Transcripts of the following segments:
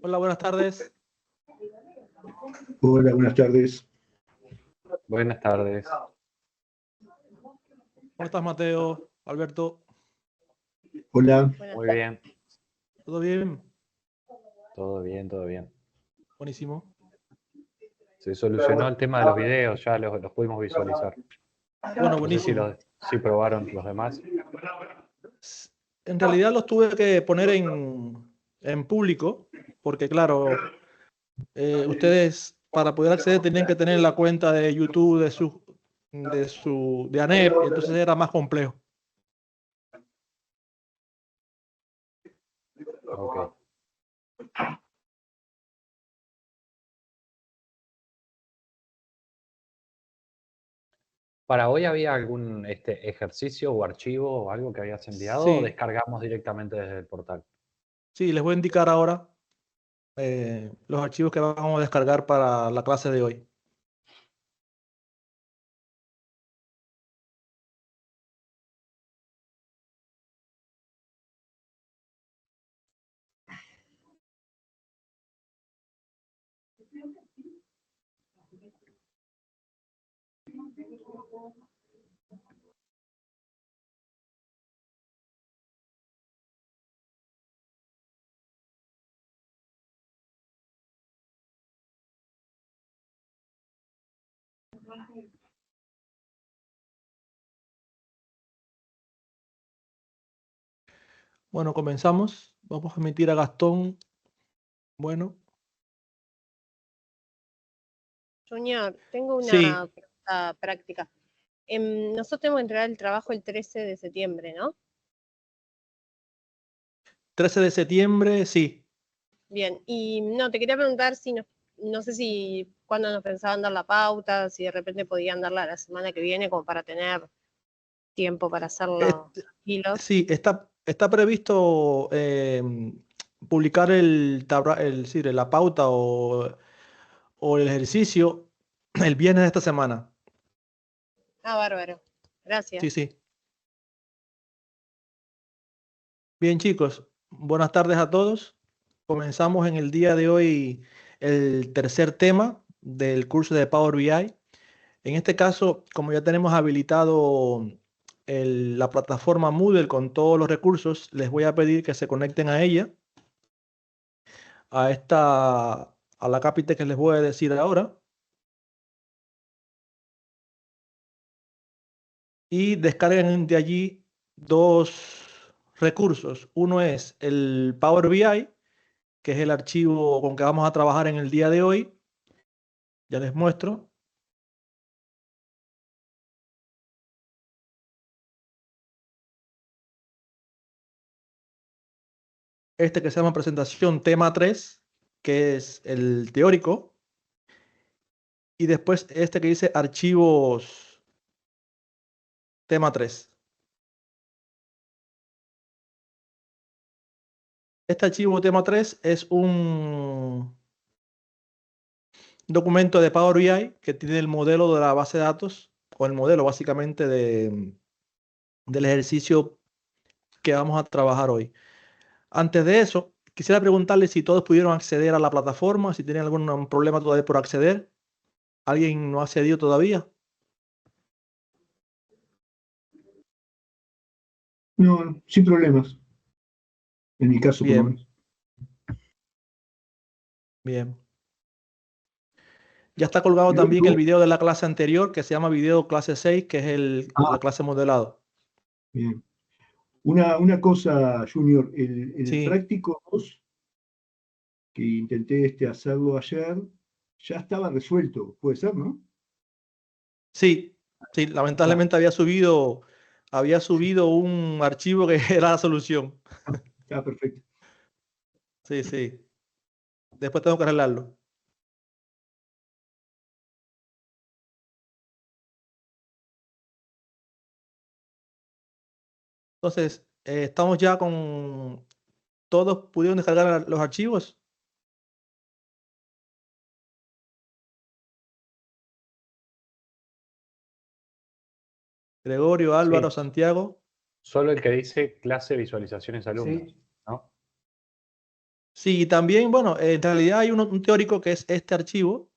Hola, buenas tardes. Hola, buenas tardes. Buenas tardes. ¿Cómo estás, Mateo? Alberto, Hola. Muy bien. ¿todo bien? Todo bien, todo bien. Buenísimo. Se solucionó el tema de los videos, ya los pudimos visualizar. Bueno, No sé buenísimo. si probaron los demás. En realidad los tuve que poner en público, porque claro, ustedes para poder acceder tenían que tener la cuenta de YouTube de ANEP, y entonces era más complejo. Ok. ¿Para hoy había algún ejercicio o archivo o algo que habías enviado o Sí, descargamos directamente desde el portal? sí, les voy a indicar ahora los archivos que vamos a descargar para la clase de hoy. Bueno, comenzamos. Vamos a emitir a Gastón. Bueno, Junior, tengo una sí, pregunta práctica. Nosotros tenemos que entregar el trabajo el 13 de septiembre, ¿no? 13 de septiembre, sí. Bien, y no, te quería preguntar si no sé si cuándo nos pensaban dar la pauta, si de repente podían darla la semana que viene como para tener tiempo para hacerlo tranquilos. Sí, está previsto publicar sí, la pauta o el ejercicio el viernes de esta semana. Ah, bárbaro. Gracias. Sí, sí. Bien, chicos, buenas tardes a todos. Comenzamos en el día de hoy el tercer tema del curso de Power BI. En este caso, como ya tenemos habilitado la plataforma Moodle con todos los recursos, les voy a pedir que se conecten a ella, a la cápita que les voy a decir ahora, y descarguen de allí dos recursos. Uno es el Power BI, que es el archivo con que vamos a trabajar en el día de hoy. Ya les muestro. Este que se llama presentación tema 3, que es el teórico. Y después este que dice archivos tema 3. Este archivo tema 3 es un documento de Power BI que tiene el modelo de la base de datos, o el modelo básicamente del ejercicio que vamos a trabajar hoy. Antes de eso, quisiera preguntarles si todos pudieron acceder a la plataforma, si tienen algún problema todavía por acceder. ¿Alguien no ha accedido todavía? No, sin problemas. En mi caso, por lo Bien, menos. bien. Ya está colgado Lo también el único- video de la clase anterior, que se llama video clase 6, que es la clase modelado. Bien. Una cosa, Junior, el Sí, práctico 2, que intenté hacerlo ayer, ya estaba resuelto. Puede ser, ¿no? sí, sí, Ah, lamentablemente había subido un archivo que era la solución. está perfecto. Sí, sí. Después tengo que arreglarlo. Entonces, estamos ya con... ¿Todos pudieron descargar los archivos? Gregorio, Álvaro, Sí, Santiago. solo el que dice clase visualizaciones alumnos, Sí, Sí, también, bueno, en realidad hay un teórico que es este archivo,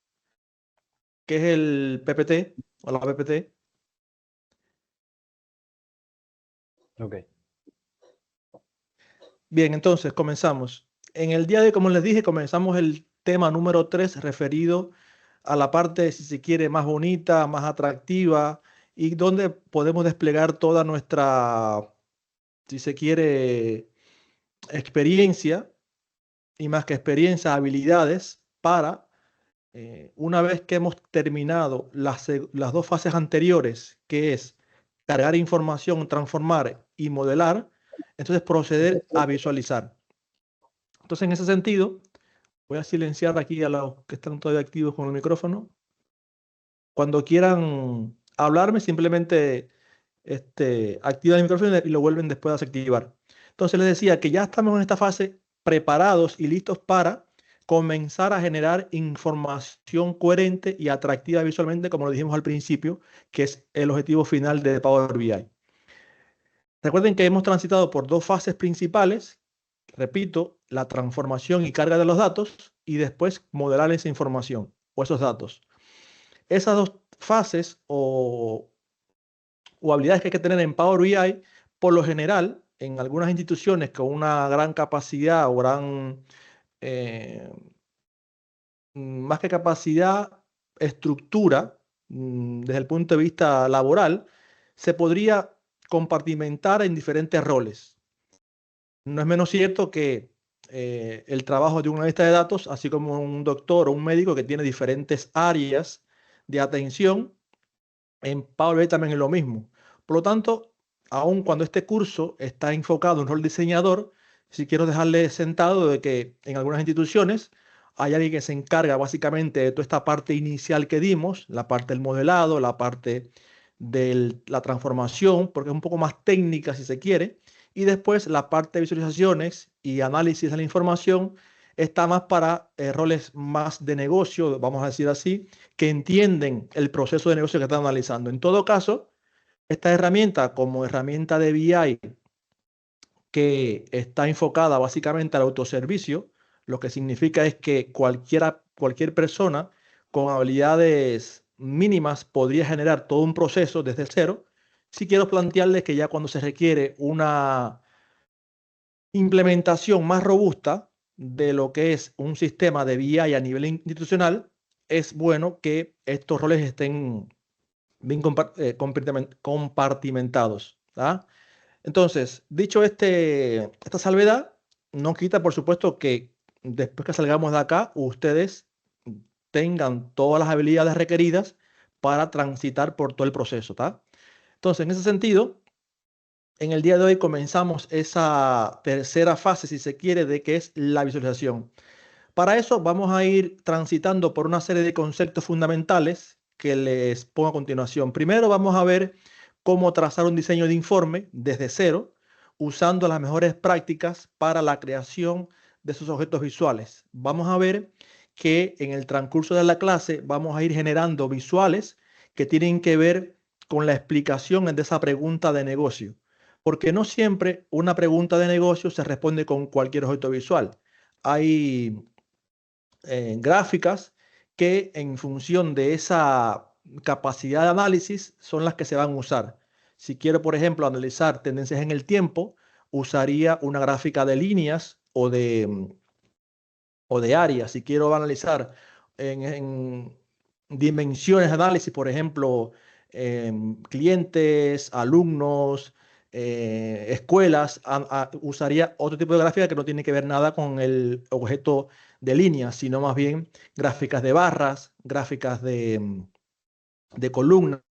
que es el PPT o la PPT. Ok. Bien, entonces comenzamos. En el día de hoy, como les dije, comenzamos el tema número 3 referido a la parte, si se quiere, más bonita, más atractiva y donde podemos desplegar toda nuestra, si se quiere, experiencia y más que experiencia, habilidades para, una vez que hemos terminado las dos fases anteriores, que es cargar información, transformar y modelar, entonces proceder a visualizar. Entonces, en ese sentido, voy a silenciar aquí a los que están todavía activos con el micrófono. Cuando quieran hablarme, simplemente activan el micrófono y lo vuelven después a desactivar. Entonces les decía que ya estamos en esta fase preparados y listos para comenzar a generar información coherente y atractiva visualmente, como lo dijimos al principio, que es el objetivo final de Power BI. Recuerden que hemos transitado por dos fases principales, repito, la transformación y carga de los datos y después modelar esa información o esos datos. Esas dos fases o habilidades que hay que tener en Power BI, por lo general, en algunas instituciones con una gran capacidad o gran, eh, más que capacidad, estructura, desde el punto de vista laboral, se podría compartimentar en diferentes roles. No es menos cierto que el trabajo de un analista de datos, así como un doctor o un médico que tiene diferentes áreas de atención, en Power BI también es lo mismo. Por lo tanto, aun cuando este curso está enfocado en rol diseñador, sí quiero dejarle sentado de que en algunas instituciones hay alguien que se encarga básicamente de toda esta parte inicial que dimos, la parte del modelado, la parte de la transformación, porque es un poco más técnica si se quiere, y después la parte de visualizaciones y análisis de la información está más para roles más de negocio, vamos a decir así, que entienden el proceso de negocio que están analizando. En todo caso, esta herramienta como herramienta de BI que está enfocada básicamente al autoservicio, lo que significa es que cualquier persona con habilidades mínimas podría generar todo un proceso desde cero. Si quiero plantearles que ya cuando se requiere una implementación más robusta de lo que es un sistema de BI a nivel institucional, es bueno que estos roles estén bien compartimentados. ¿Ah? Entonces, dicho esta salvedad, no quita, por supuesto, que después que salgamos de acá, ustedes tengan todas las habilidades requeridas para transitar por todo el proceso. ¿Tá? Entonces, en ese sentido, en el día de hoy comenzamos esa tercera fase, si se quiere, de que es la visualización. Para eso vamos a ir transitando por una serie de conceptos fundamentales que les pongo a continuación. Primero vamos a ver cómo trazar un diseño de informe desde cero, usando las mejores prácticas para la creación de sus objetos visuales. Vamos a ver que en el transcurso de la clase vamos a ir generando visuales que tienen que ver con la explicación de esa pregunta de negocio, porque no siempre una pregunta de negocio se responde con cualquier objeto visual. Hay gráficas que en función de esa capacidad de análisis son las que se van a usar. Si quiero, por ejemplo, analizar tendencias en el tiempo, usaría una gráfica de líneas o de áreas. Si quiero analizar en dimensiones de análisis, por ejemplo, clientes, alumnos, escuelas, usaría otro tipo de gráfica que no tiene que ver nada con el objeto de líneas, sino más bien gráficas de barras, gráficas de columnas.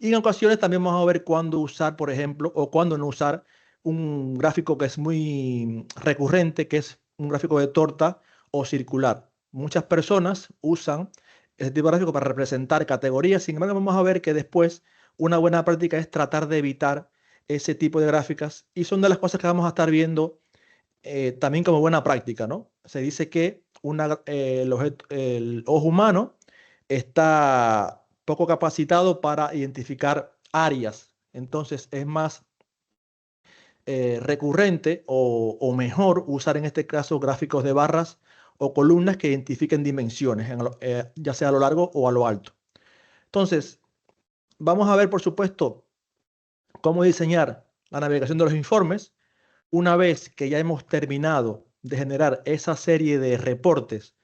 Y en ocasiones también vamos a ver cuándo usar, por ejemplo, o cuándo no usar un gráfico que es muy recurrente, que es un gráfico de torta o circular. Muchas personas usan ese tipo de gráfico para representar categorías. Sin embargo, vamos a ver que después una buena práctica es tratar de evitar ese tipo de gráficas y son de las cosas que vamos a estar viendo también como buena práctica, ¿no? Se dice que el ojo humano está poco capacitado para identificar áreas. Entonces es más recurrente o mejor usar en este caso gráficos de barras o columnas que identifiquen dimensiones, ya sea a lo largo o a lo alto. Entonces, vamos a ver, por supuesto, cómo diseñar la navegación de los informes. Una vez que ya hemos terminado de generar esa serie de reportes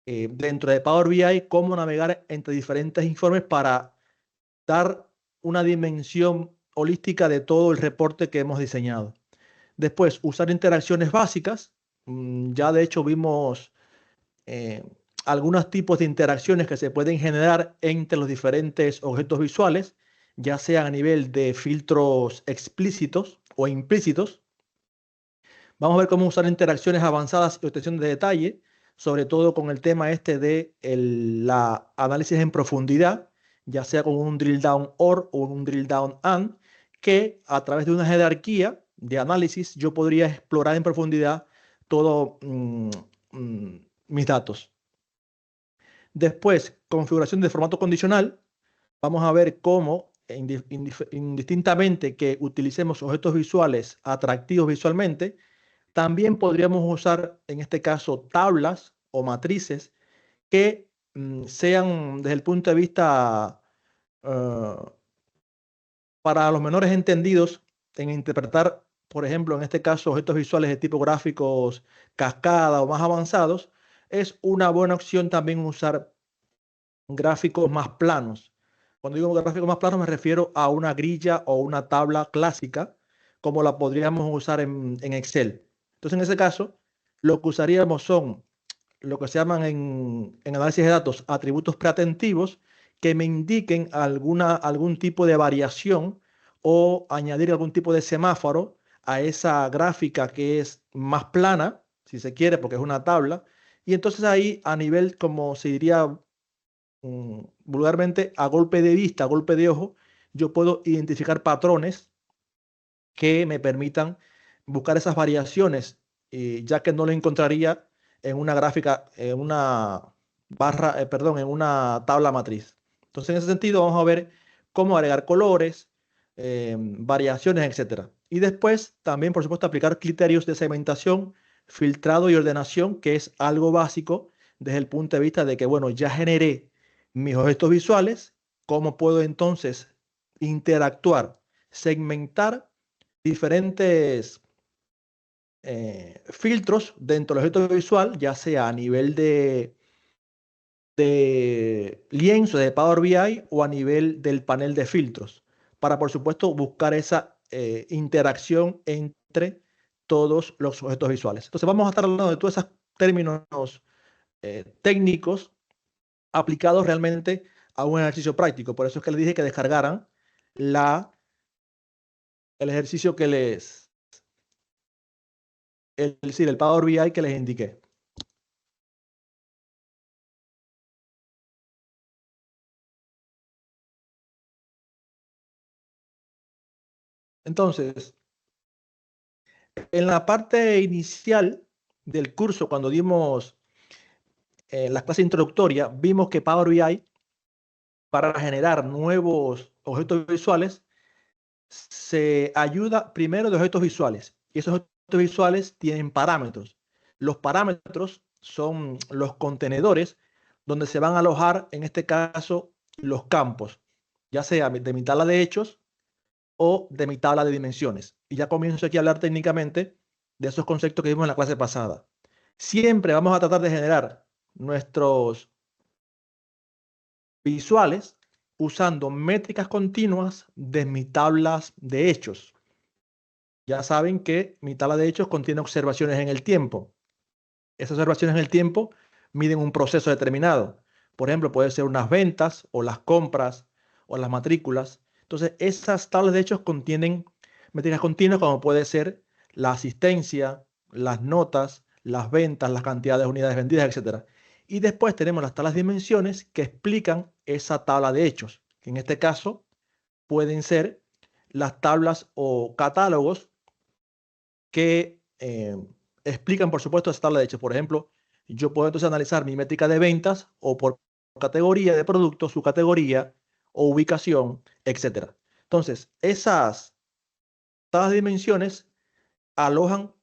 dentro de Power BI, cómo navegar entre diferentes informes para dar una dimensión holística de todo el reporte que hemos diseñado. Después, usar interacciones básicas. Ya de hecho vimos algunos tipos de interacciones que se pueden generar entre los diferentes objetos visuales, ya sea a nivel de filtros explícitos o implícitos. Vamos a ver cómo usar interacciones avanzadas y obtención de detalle, sobre todo con el tema este de la análisis en profundidad, ya sea con un drill down OR o un drill down AND, que a través de una jerarquía de análisis yo podría explorar en profundidad todos mis datos. Después, configuración de formato condicional. Vamos a ver cómo, indistintamente que utilicemos objetos visuales atractivos visualmente, también podríamos usar, en este caso, tablas o matrices que sean, desde el punto de vista para los menores entendidos, en interpretar, por ejemplo, en este caso, objetos visuales de tipo gráficos cascada o más avanzados, es una buena opción también usar gráficos más planos. Cuando digo gráficos más planos me refiero a una grilla o una tabla clásica, como la podríamos usar en Excel. Entonces, en ese caso, lo que usaríamos son lo que se llaman en análisis de datos atributos preatentivos que me indiquen algún tipo de variación o añadir algún tipo de semáforo a esa gráfica que es más plana, si se quiere, porque es una tabla. Y entonces ahí a nivel, como se diría vulgarmente, a golpe de vista, a golpe de ojo, yo puedo identificar patrones que me permitan buscar esas variaciones, ya que no lo encontraría en una gráfica, en una barra, perdón, en una tabla matriz. Entonces, en ese sentido, vamos a ver cómo agregar colores, variaciones, etcétera. Y después, también, por supuesto, aplicar criterios de segmentación, filtrado y ordenación, que es algo básico desde el punto de vista de que, bueno, ya generé mis objetos visuales, ¿cómo puedo entonces interactuar, segmentar diferentes filtros dentro del objeto visual, ya sea a nivel de lienzo de Power BI o a nivel del panel de filtros, para por supuesto buscar esa interacción entre todos los objetos visuales. Entonces vamos a estar hablando de todos esos términos técnicos aplicados realmente a un ejercicio práctico. Por eso es que les dije que descargaran el ejercicio que el Power BI que les indiqué. Entonces, en la parte inicial del curso, cuando dimos la clase introductoria, vimos que Power BI, para generar nuevos objetos visuales, se ayuda primero de objetos visuales. Y esos objetos visuales tienen parámetros. Los parámetros son los contenedores donde se van a alojar, en este caso, los campos, ya sea de mi tabla de hechos o de mi tabla de dimensiones. Y ya comienzo aquí a hablar técnicamente de esos conceptos que vimos en la clase pasada. Siempre vamos a tratar de generar nuestros visuales usando métricas continuas de mis tablas de hechos. Ya saben que mi tabla de hechos contiene observaciones en el tiempo. Esas observaciones en el tiempo miden un proceso determinado. Por ejemplo, puede ser unas ventas o las compras o las matrículas. Entonces, esas tablas de hechos contienen métricas continuas como puede ser la asistencia, las notas, las ventas, las cantidades de unidades vendidas, etc. Y después tenemos las tablas de dimensiones que explican esa tabla de hechos, que en este caso pueden ser las tablas o catálogos que explican, por supuesto, esa tabla de hechos. Por ejemplo, yo puedo entonces analizar mi métrica de ventas o por categoría de producto, su categoría o ubicación, etc. Entonces, esas tablas de dimensiones alojan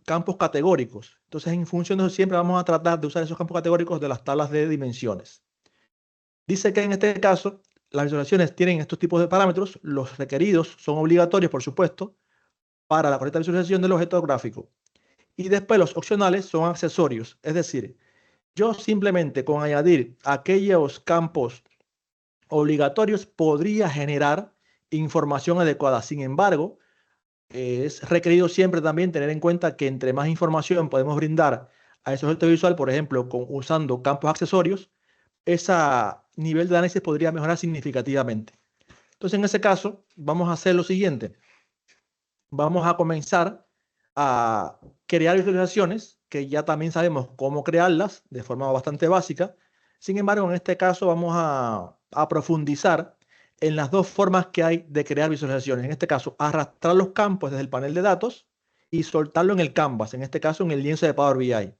campos categóricos. Entonces, en función de eso, siempre vamos a tratar de usar esos campos categóricos de las tablas de dimensiones. Dice que en este caso, las visualizaciones tienen estos tipos de parámetros. Los requeridos son obligatorios, por supuesto, para la correcta visualización del objeto gráfico. Y después los opcionales son accesorios. Es decir, yo simplemente con añadir aquellos campos obligatorios podría generar información adecuada. Sin embargo, es requerido siempre también tener en cuenta que entre más información podemos brindar a ese objeto visual, por ejemplo, usando campos accesorios, ese nivel de análisis podría mejorar significativamente. Entonces, en ese caso, vamos a hacer lo siguiente. Vamos a comenzar a crear visualizaciones, que ya también sabemos cómo crearlas de forma bastante básica. Sin embargo, en este caso vamos a profundizar en las dos formas que hay de crear visualizaciones. En este caso, arrastrar los campos desde el panel de datos y soltarlo en el canvas, en este caso en el lienzo de Power BI.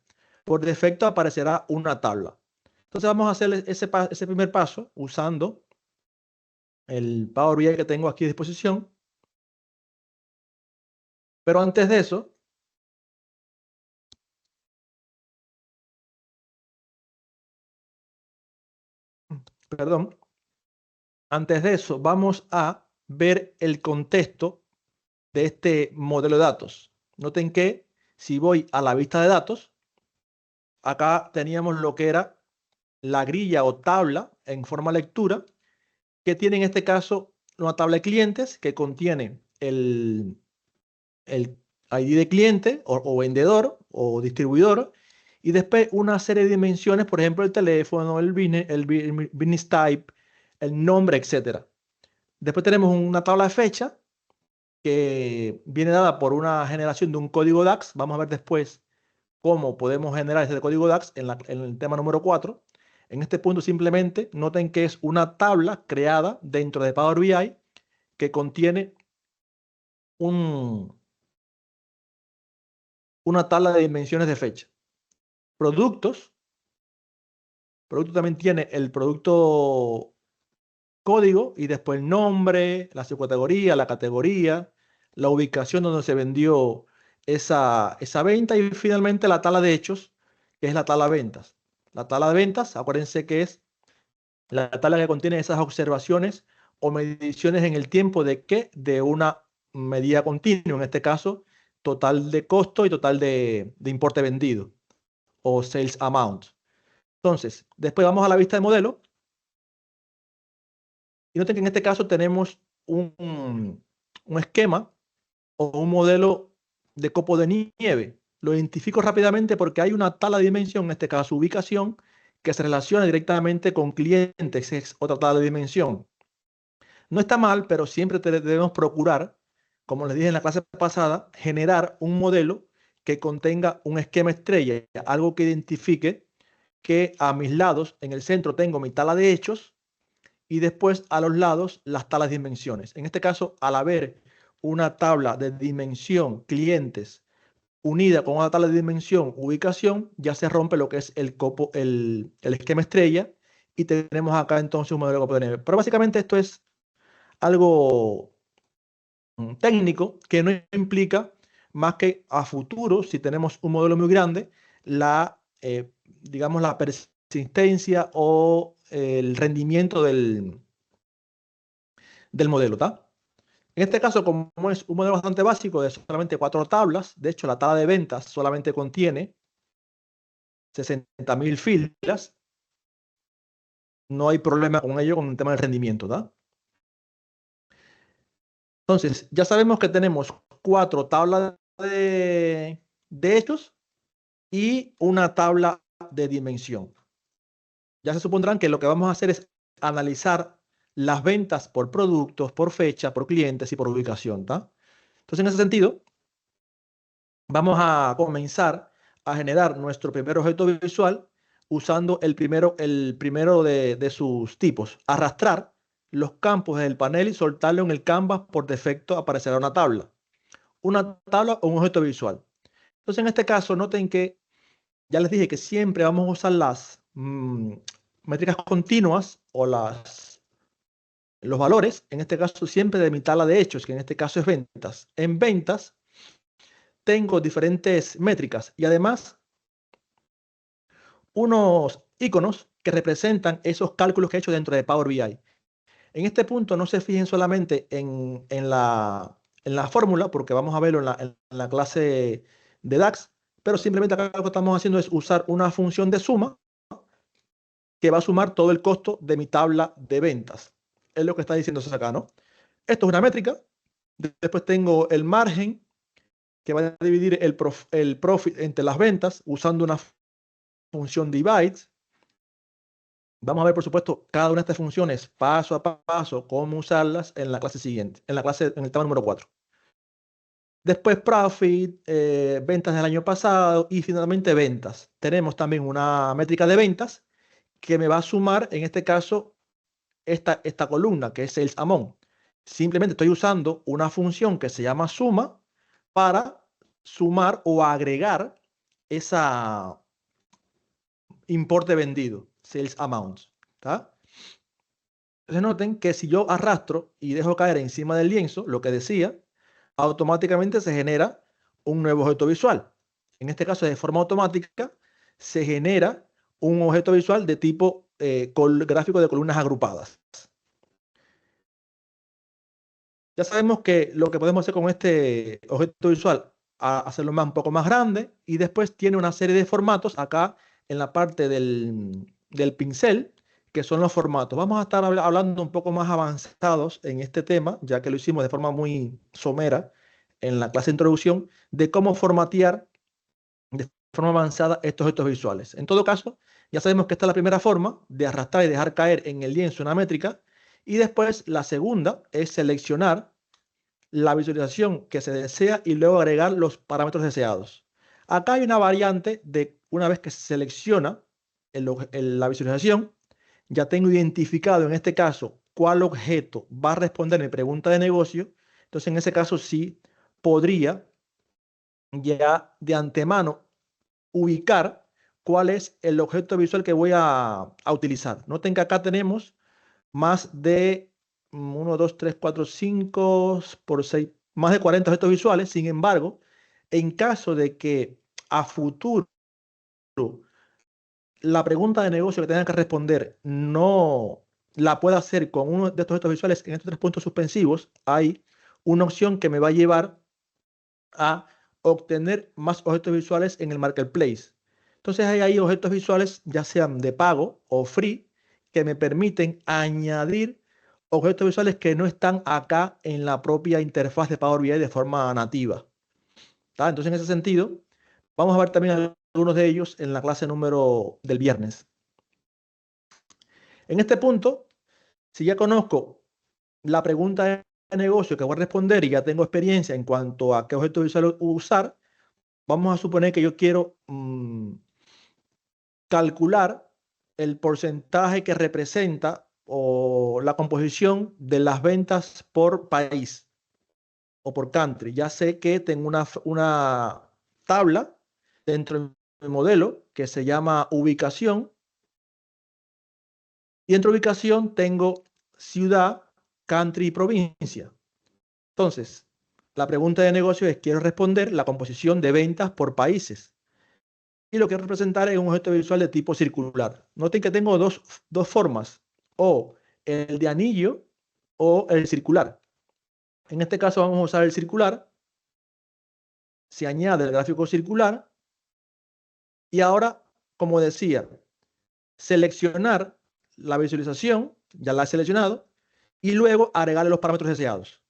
Por defecto aparecerá una tabla. Entonces vamos a hacer ese primer paso usando el Power BI que tengo aquí a disposición. Pero antes de eso, vamos a ver el contexto de este modelo de datos. Noten que si voy a la vista de datos, acá teníamos lo que era la grilla o tabla en forma lectura, que tiene en este caso una tabla de clientes que contiene el ID de cliente o vendedor o distribuidor, y después una serie de dimensiones, por ejemplo, el teléfono, el business type, el nombre, etc. Después tenemos una tabla de fecha que viene dada por una generación de un código DAX. Vamos a ver después cómo podemos generar ese código DAX en el tema número 4. En este punto simplemente noten que es una tabla creada dentro de Power BI que contiene una tabla de dimensiones de fecha. Producto también tiene el producto código y después el nombre, la subcategoría, la categoría, la ubicación donde se vendió esa venta y finalmente la tabla de hechos, que es la tabla de ventas. La tabla de ventas, acuérdense que es la tabla que contiene esas observaciones o mediciones en el tiempo de una medida continua, en este caso, total de costo y total de importe vendido o sales amount. Entonces, después vamos a la vista de modelo. Y noten que en este caso tenemos un esquema o un modelo de copo de nieve. Lo identifico rápidamente porque hay una tabla de dimensión, en este caso ubicación, que se relaciona directamente con clientes, es otra tabla de dimensión. No está mal, pero siempre debemos procurar, como les dije en la clase pasada, generar un modelo que contenga un esquema estrella, algo que identifique que a mis lados, en el centro, tengo mi tabla de hechos y después a los lados las tablas de dimensiones. En este caso, al haber una tabla de dimensión clientes unida con una tabla de dimensión ubicación, ya se rompe lo que es el esquema estrella y tenemos acá entonces un modelo de copo de nieve. Pero básicamente esto es algo técnico que no implica más que a futuro, si tenemos un modelo muy grande, digamos la persistencia o el rendimiento del modelo, ¿tá? En este caso, como es un modelo bastante básico de solamente 4 tablas, de hecho la tabla de ventas solamente contiene 60.000 filas, no hay problema con ello con el tema del rendimiento, ¿tá? Entonces, ya sabemos que tenemos 4 tablas de hechos y una tabla de dimensión. Ya se supondrán que lo que vamos a hacer es analizar las ventas por productos, por fecha, por clientes y por ubicación, ¿tá? Entonces, en ese sentido, vamos a comenzar a generar nuestro primer objeto visual usando el primero de sus tipos. Arrastrar los campos del panel y soltarlo en el canvas. Por defecto aparecerá una tabla. Una tabla o un objeto visual. Entonces, en este caso, noten que ya les dije que siempre vamos a usar las métricas continuas o las los valores, en este caso siempre de mi tabla de hechos, que en este caso es ventas. En ventas tengo diferentes métricas y además unos iconos que representan esos cálculos que he hecho dentro de Power BI. En este punto no se fijen solamente en la fórmula, porque vamos a verlo en la clase de DAX, pero simplemente acá lo que estamos haciendo es usar una función de suma que va a sumar todo el costo de mi tabla de ventas. Es lo que está diciéndose acá, ¿no? Esto es una métrica. Después tengo el margen, que va a dividir el profit entre las ventas usando una función divide. Vamos a ver, por supuesto, cada una de estas funciones paso a paso, cómo usarlas en la clase siguiente, en el tema número 4. Después profit, ventas del año pasado y finalmente ventas. Tenemos también una métrica de ventas que me va a sumar, en este caso, esta columna que es sales amount. Simplemente estoy usando una función que se llama suma para sumar o agregar esa importe vendido, sales amount. ¿Tá? Entonces noten que si yo arrastro y dejo caer encima del lienzo, lo que decía, automáticamente se genera un nuevo objeto visual. En este caso, de forma automática, se genera un objeto visual de tipo gráfico de columnas agrupadas. Ya sabemos que lo que podemos hacer con este objeto visual, hacerlo un poco más grande y después tiene una serie de formatos acá en la parte del pincel, que son los formatos. Vamos a estar hablando un poco más avanzados en este tema, ya que lo hicimos de forma muy somera en la clase de introducción, de cómo formatear de forma avanzada estos objetos visuales. En todo caso, ya sabemos que esta es la primera forma de arrastrar y dejar caer en el lienzo una métrica, y después la segunda es seleccionar la visualización que se desea y luego agregar los parámetros deseados. Acá hay una variante de una vez que se selecciona la visualización, ya tengo identificado en este caso cuál objeto va a responder mi pregunta de negocio. Entonces en ese caso sí podría ya de antemano ubicar cuál es el objeto visual que voy a utilizar. Noten que acá tenemos más de 1, 2, 3, 4, 5 por 6, más de 40 objetos visuales. Sin embargo, en caso de que a futuro la pregunta de negocio que tengan que responder no la pueda hacer con uno de estos objetos visuales, en estos 3 puntos suspensivos hay una opción que me va a llevar a obtener más objetos visuales en el marketplace. Entonces hay ahí objetos visuales, ya sean de pago o free, que me permiten añadir objetos visuales que no están acá en la propia interfaz de Power BI de forma nativa. ¿Tá? Entonces en ese sentido, vamos a ver también algunos de ellos en la clase número del viernes. En este punto, si ya conozco la pregunta de negocio que voy a responder y ya tengo experiencia en cuanto a qué objeto visual usar, vamos a suponer que yo quiero calcular el porcentaje que representa o la composición de las ventas por país o por country. Ya sé que tengo una tabla dentro de mi modelo que se llama ubicación. Y dentro de ubicación tengo ciudad, country y provincia. Entonces, la pregunta de negocio es, quiero responder la composición de ventas por países. Y lo quiero representar es un objeto visual de tipo circular. Noten que tengo dos formas, o el de anillo o el circular. En este caso vamos a usar el circular. Se añade el gráfico circular. Y ahora, como decía, seleccionar la visualización, ya la he seleccionado, y luego agregarle los parámetros deseados.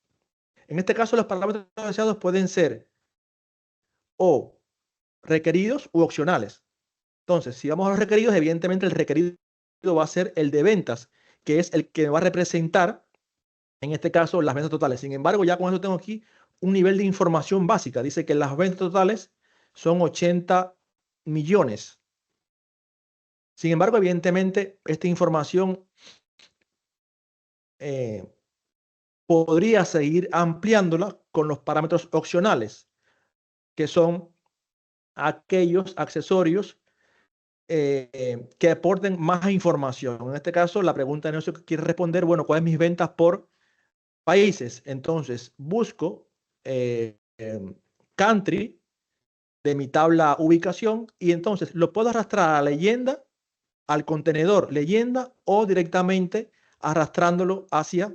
En este caso, los parámetros deseados pueden ser o requeridos u opcionales. Entonces, si vamos a los requeridos, evidentemente el requerido va a ser el de ventas, que es el que va a representar, en este caso, las ventas totales. Sin embargo, ya con eso tengo aquí un nivel de información básica. Dice que las ventas totales son 80 millones. Sin embargo, evidentemente, esta información podría seguir ampliándola con los parámetros opcionales, que son aquellos accesorios que aporten más información. En este caso, la pregunta de negocio que quiere responder, bueno, ¿cuáles mis ventas por países? Entonces, busco country de mi tabla ubicación y entonces lo puedo arrastrar a la leyenda, al contenedor leyenda o directamente arrastrándolo hacia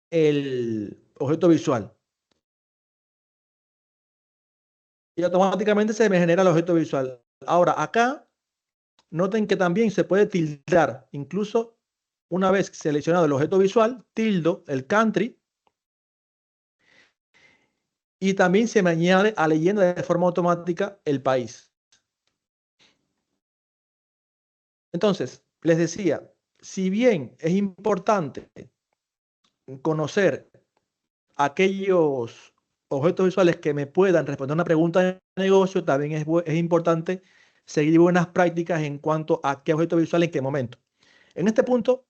el objeto visual. Y automáticamente se me genera el objeto visual. Ahora, acá, noten que también se puede tildar, incluso una vez seleccionado el objeto visual, tildo el country y también se me añade a leyenda de forma automática el país. Entonces, les decía, si bien es importante conocer aquellos objetos visuales que me puedan responder una pregunta de negocio, también es importante seguir buenas prácticas en cuanto a qué objeto visual en qué momento. En este punto,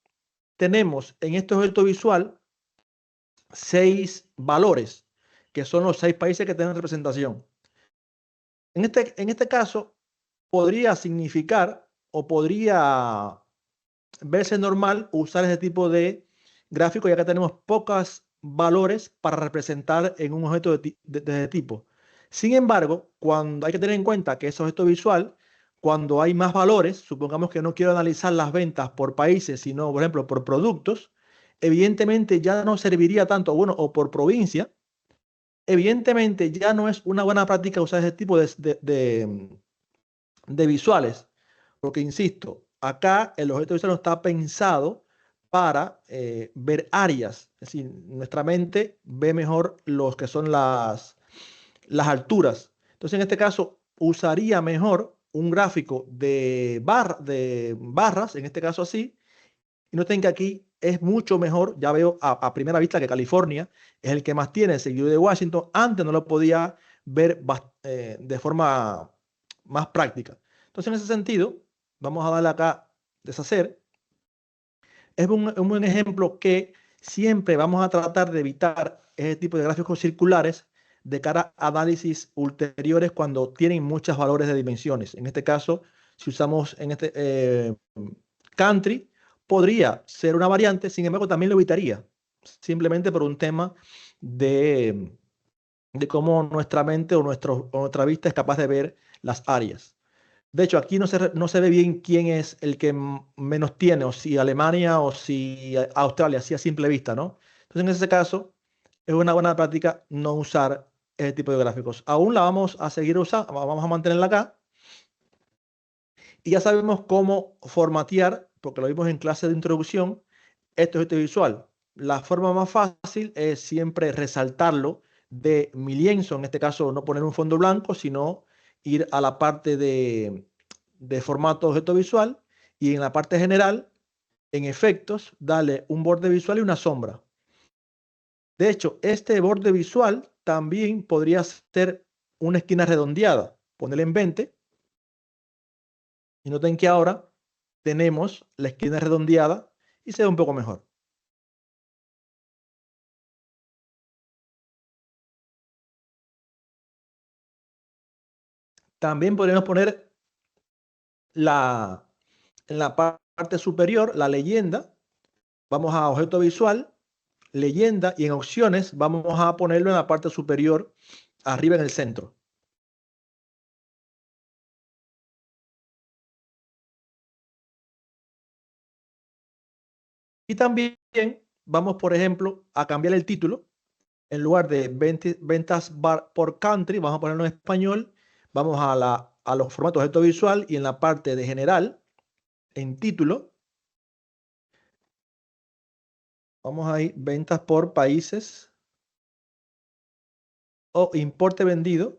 tenemos en este objeto visual 6 valores, que son los 6 países que tienen representación. En este caso, podría significar o podría verse normal usar ese tipo de gráfico, ya que tenemos pocos valores para representar en un objeto de ese tipo. Sin embargo, cuando hay que tener en cuenta que ese objeto visual, cuando hay más valores, supongamos que no quiero analizar las ventas por países, sino, por ejemplo, por productos, evidentemente ya no serviría tanto, bueno, o por provincia, evidentemente ya no es una buena práctica usar ese tipo de visuales, porque insisto, acá el objeto visual no está pensado para ver áreas, es decir, nuestra mente ve mejor los que son las alturas. Entonces, en este caso, usaría mejor un gráfico de barras, en este caso así, y noten que aquí es mucho mejor, ya veo a primera vista que California es el que más tiene, seguido de Washington. Antes no lo podía ver de forma más práctica. Entonces, en ese sentido, vamos a darle acá deshacer. Es un buen ejemplo que siempre vamos a tratar de evitar ese tipo de gráficos circulares de cara a análisis ulteriores cuando tienen muchos valores de dimensiones. En este caso, si usamos en este country, podría ser una variante, sin embargo, también lo evitaría, simplemente por un tema de, de cómo nuestra mente o nuestra vista es capaz de ver las áreas. De hecho, aquí no se ve bien quién es el que menos tiene, o si Alemania o si Australia, así a simple vista, ¿no? Entonces, en ese caso, es una buena práctica no usar ese tipo de gráficos. Aún la vamos a seguir usando, vamos a mantenerla acá. Y ya sabemos cómo formatear, porque lo vimos en clase de introducción, este objeto visual. La forma más fácil es siempre resaltarlo de mi lienzo, en este caso no poner un fondo blanco, sino ir a la parte de formato objeto visual y en la parte general, en efectos, darle un borde visual y una sombra. De hecho, este borde visual también podría ser una esquina redondeada. Ponerle en 20 y noten que ahora tenemos la esquina redondeada y se ve un poco mejor. También podríamos poner en la parte superior la leyenda. Vamos a objeto visual, leyenda y en opciones vamos a ponerlo en la parte superior, arriba en el centro. Y también vamos, por ejemplo, a cambiar el título. En lugar de ventas por country, vamos a ponerlo en español. Vamos a los formatos de objeto visual y en la parte de general, en título, vamos a ir ventas por países o importe vendido.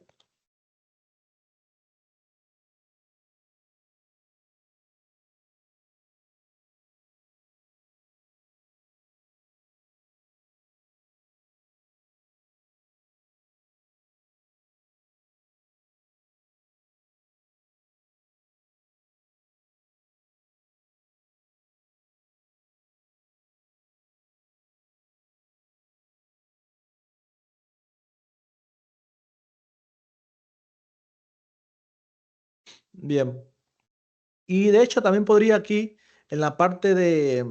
Bien. Y de hecho también podría aquí, en la parte de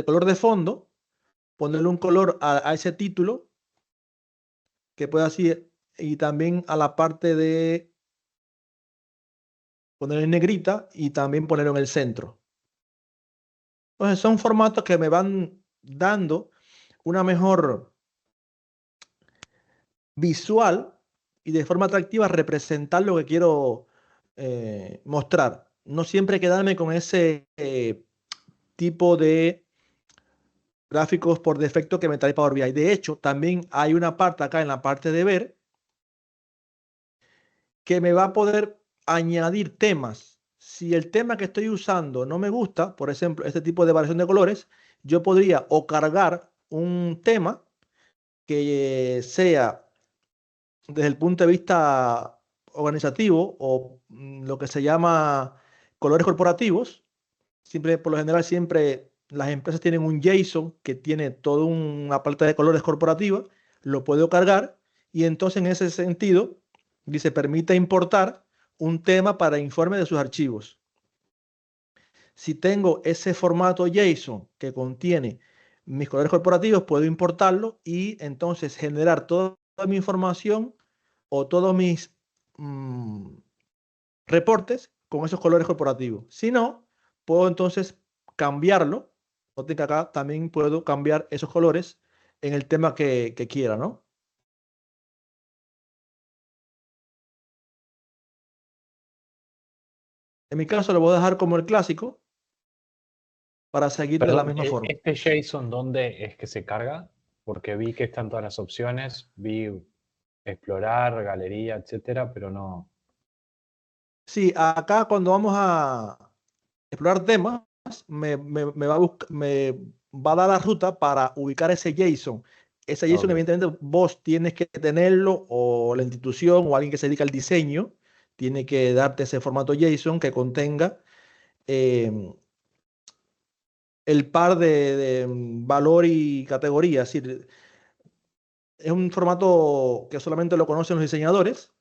color de fondo, ponerle un color a ese título, que pueda así, y también a la parte de poner en negrita y también ponerlo en el centro. Entonces son formatos que me van dando una mejor visual y de forma atractiva representar lo que quiero mostrar. No siempre quedarme con ese tipo de gráficos por defecto que me trae Power BI. De hecho, también hay una parte acá en la parte de ver que me va a poder añadir temas. Si el tema que estoy usando no me gusta, por ejemplo, este tipo de variación de colores, yo podría o cargar un tema que sea desde el punto de vista organizativo o lo que se llama colores corporativos. Siempre, por lo general, siempre las empresas tienen un JSON que tiene toda una paleta de colores corporativa, lo puedo cargar y entonces en ese sentido dice permite importar un tema para informe de sus archivos. Si tengo ese formato JSON que contiene mis colores corporativos, puedo importarlo y entonces generar toda mi información o todos mis mm, reportes con esos colores corporativos. Si no, puedo entonces cambiarlo. Noten que acá también puedo cambiar esos colores en el tema que quiera, ¿no? En mi caso lo voy a dejar como el clásico para seguir de la Perdón, misma forma. ¿este JSON dónde es que se carga? Porque vi que están todas las opciones, vi explorar, galería, etcétera, pero no. Sí, acá cuando vamos a explorar temas, me va a dar la ruta para ubicar ese JSON. Ese JSON, Ok, evidentemente, vos tienes que tenerlo, o la institución o alguien que se dedica al diseño tiene que darte ese formato JSON que contenga eh, el par de valor y categoría. Es decir, es un formato que solamente lo conocen los diseñadores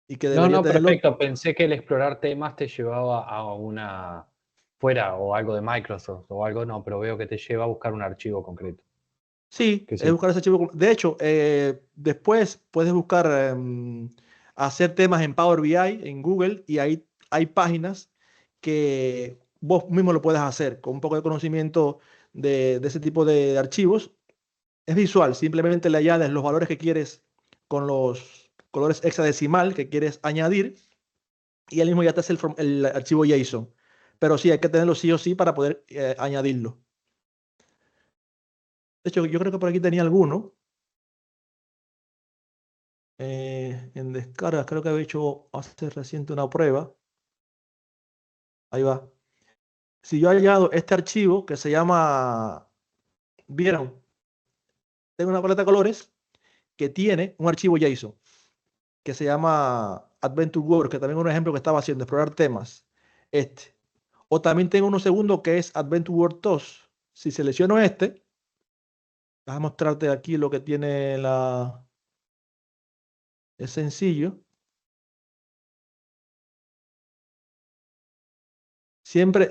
y que no, debería no, tenerlo. perfecto. Pensé que el explorar temas te llevaba a una fuera o algo de Microsoft o algo, no, pero veo que te lleva a buscar un archivo concreto. Sí, Que es sí. buscar ese archivo. De hecho, después puedes buscar hacer temas en Power BI, en Google, y ahí hay páginas que vos mismo lo puedes hacer con un poco de conocimiento de ese tipo de archivos. Es visual, simplemente le añades los valores que quieres con los colores hexadecimal que quieres añadir y él mismo ya te hace el archivo JSON. Pero sí, hay que tenerlo sí o sí para poder añadirlo. De hecho, yo creo que por aquí tenía alguno. En descargas, creo que había hecho hace reciente una prueba. Ahí va. Si yo he hallado este archivo que se llama, ¿vieron? Tengo una paleta de colores que tiene un archivo JSON que se llama Adventure World, que también es un ejemplo que estaba haciendo, explorar temas. Este. O también tengo uno segundo que es Adventure World 2. Si selecciono este, vas a mostrarte aquí lo que tiene la... Es sencillo. Siempre,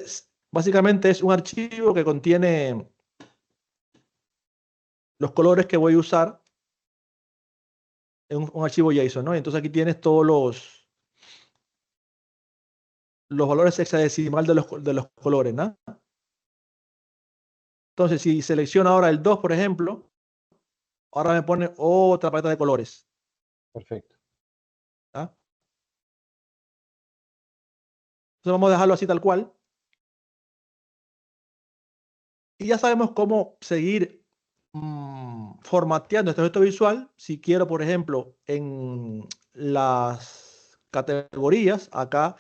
básicamente es un archivo que contiene los colores que voy a usar en un archivo JSON, ¿no? Entonces aquí tienes todos los valores hexadecimal de los colores, ¿no? Entonces, si selecciono ahora el 2, por ejemplo, ahora me pone otra paleta de colores. Perfecto. ¿Ah? Entonces vamos a dejarlo así tal cual. Y ya sabemos cómo seguir formateando este objeto visual. Si quiero, por ejemplo, en las categorías, acá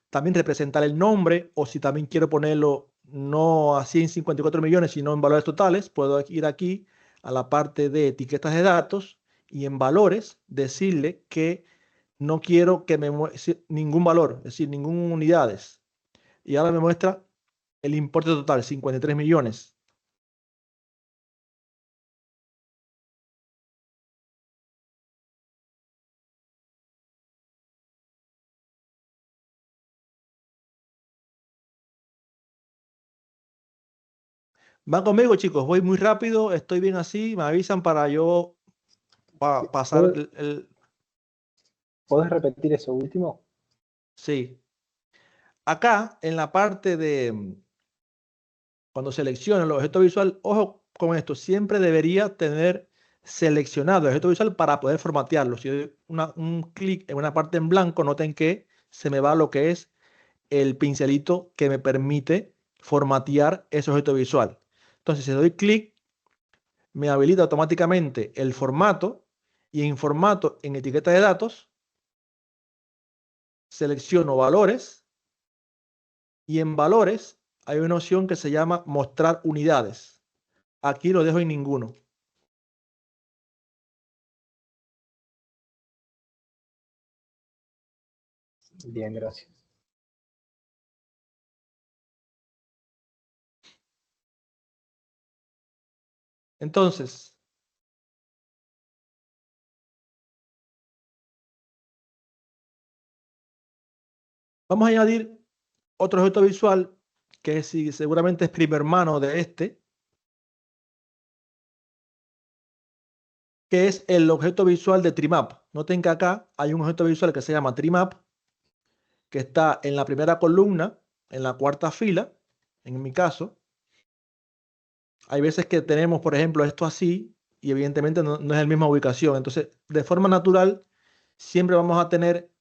también representar el nombre, o si también quiero ponerlo no a 154 millones, sino en valores totales, puedo ir aquí a la parte de etiquetas de datos y en valores decirle que no quiero que me muestre ningún valor, es decir, ninguna unidades. Y ahora me muestra el importe total, 53 millones. ¿Van conmigo, chicos? Voy muy rápido, estoy bien así, me avisan para yo pasar ¿Podés repetir eso último? Sí. Acá, en la parte de cuando selecciono el objeto visual, ojo con esto, siempre debería tener seleccionado el objeto visual para poder formatearlo. Si doy un clic en una parte en blanco, noten que se me va lo que es el pincelito que me permite formatear ese objeto visual. Entonces, si doy clic, me habilita automáticamente el formato y en formato, en etiqueta de datos, selecciono valores y en valores hay una opción que se llama mostrar unidades. Aquí lo dejo en ninguno. Bien, gracias. Entonces, vamos a añadir otro objeto visual que seguramente es primo hermano de este, que es el objeto visual de Trimap. Noten que acá hay un objeto visual que se llama Trimap, que está en la primera columna, en la cuarta fila, en mi caso. Hay veces que tenemos, por ejemplo, esto así, y evidentemente no es la misma ubicación. Entonces, de forma natural, siempre vamos a tener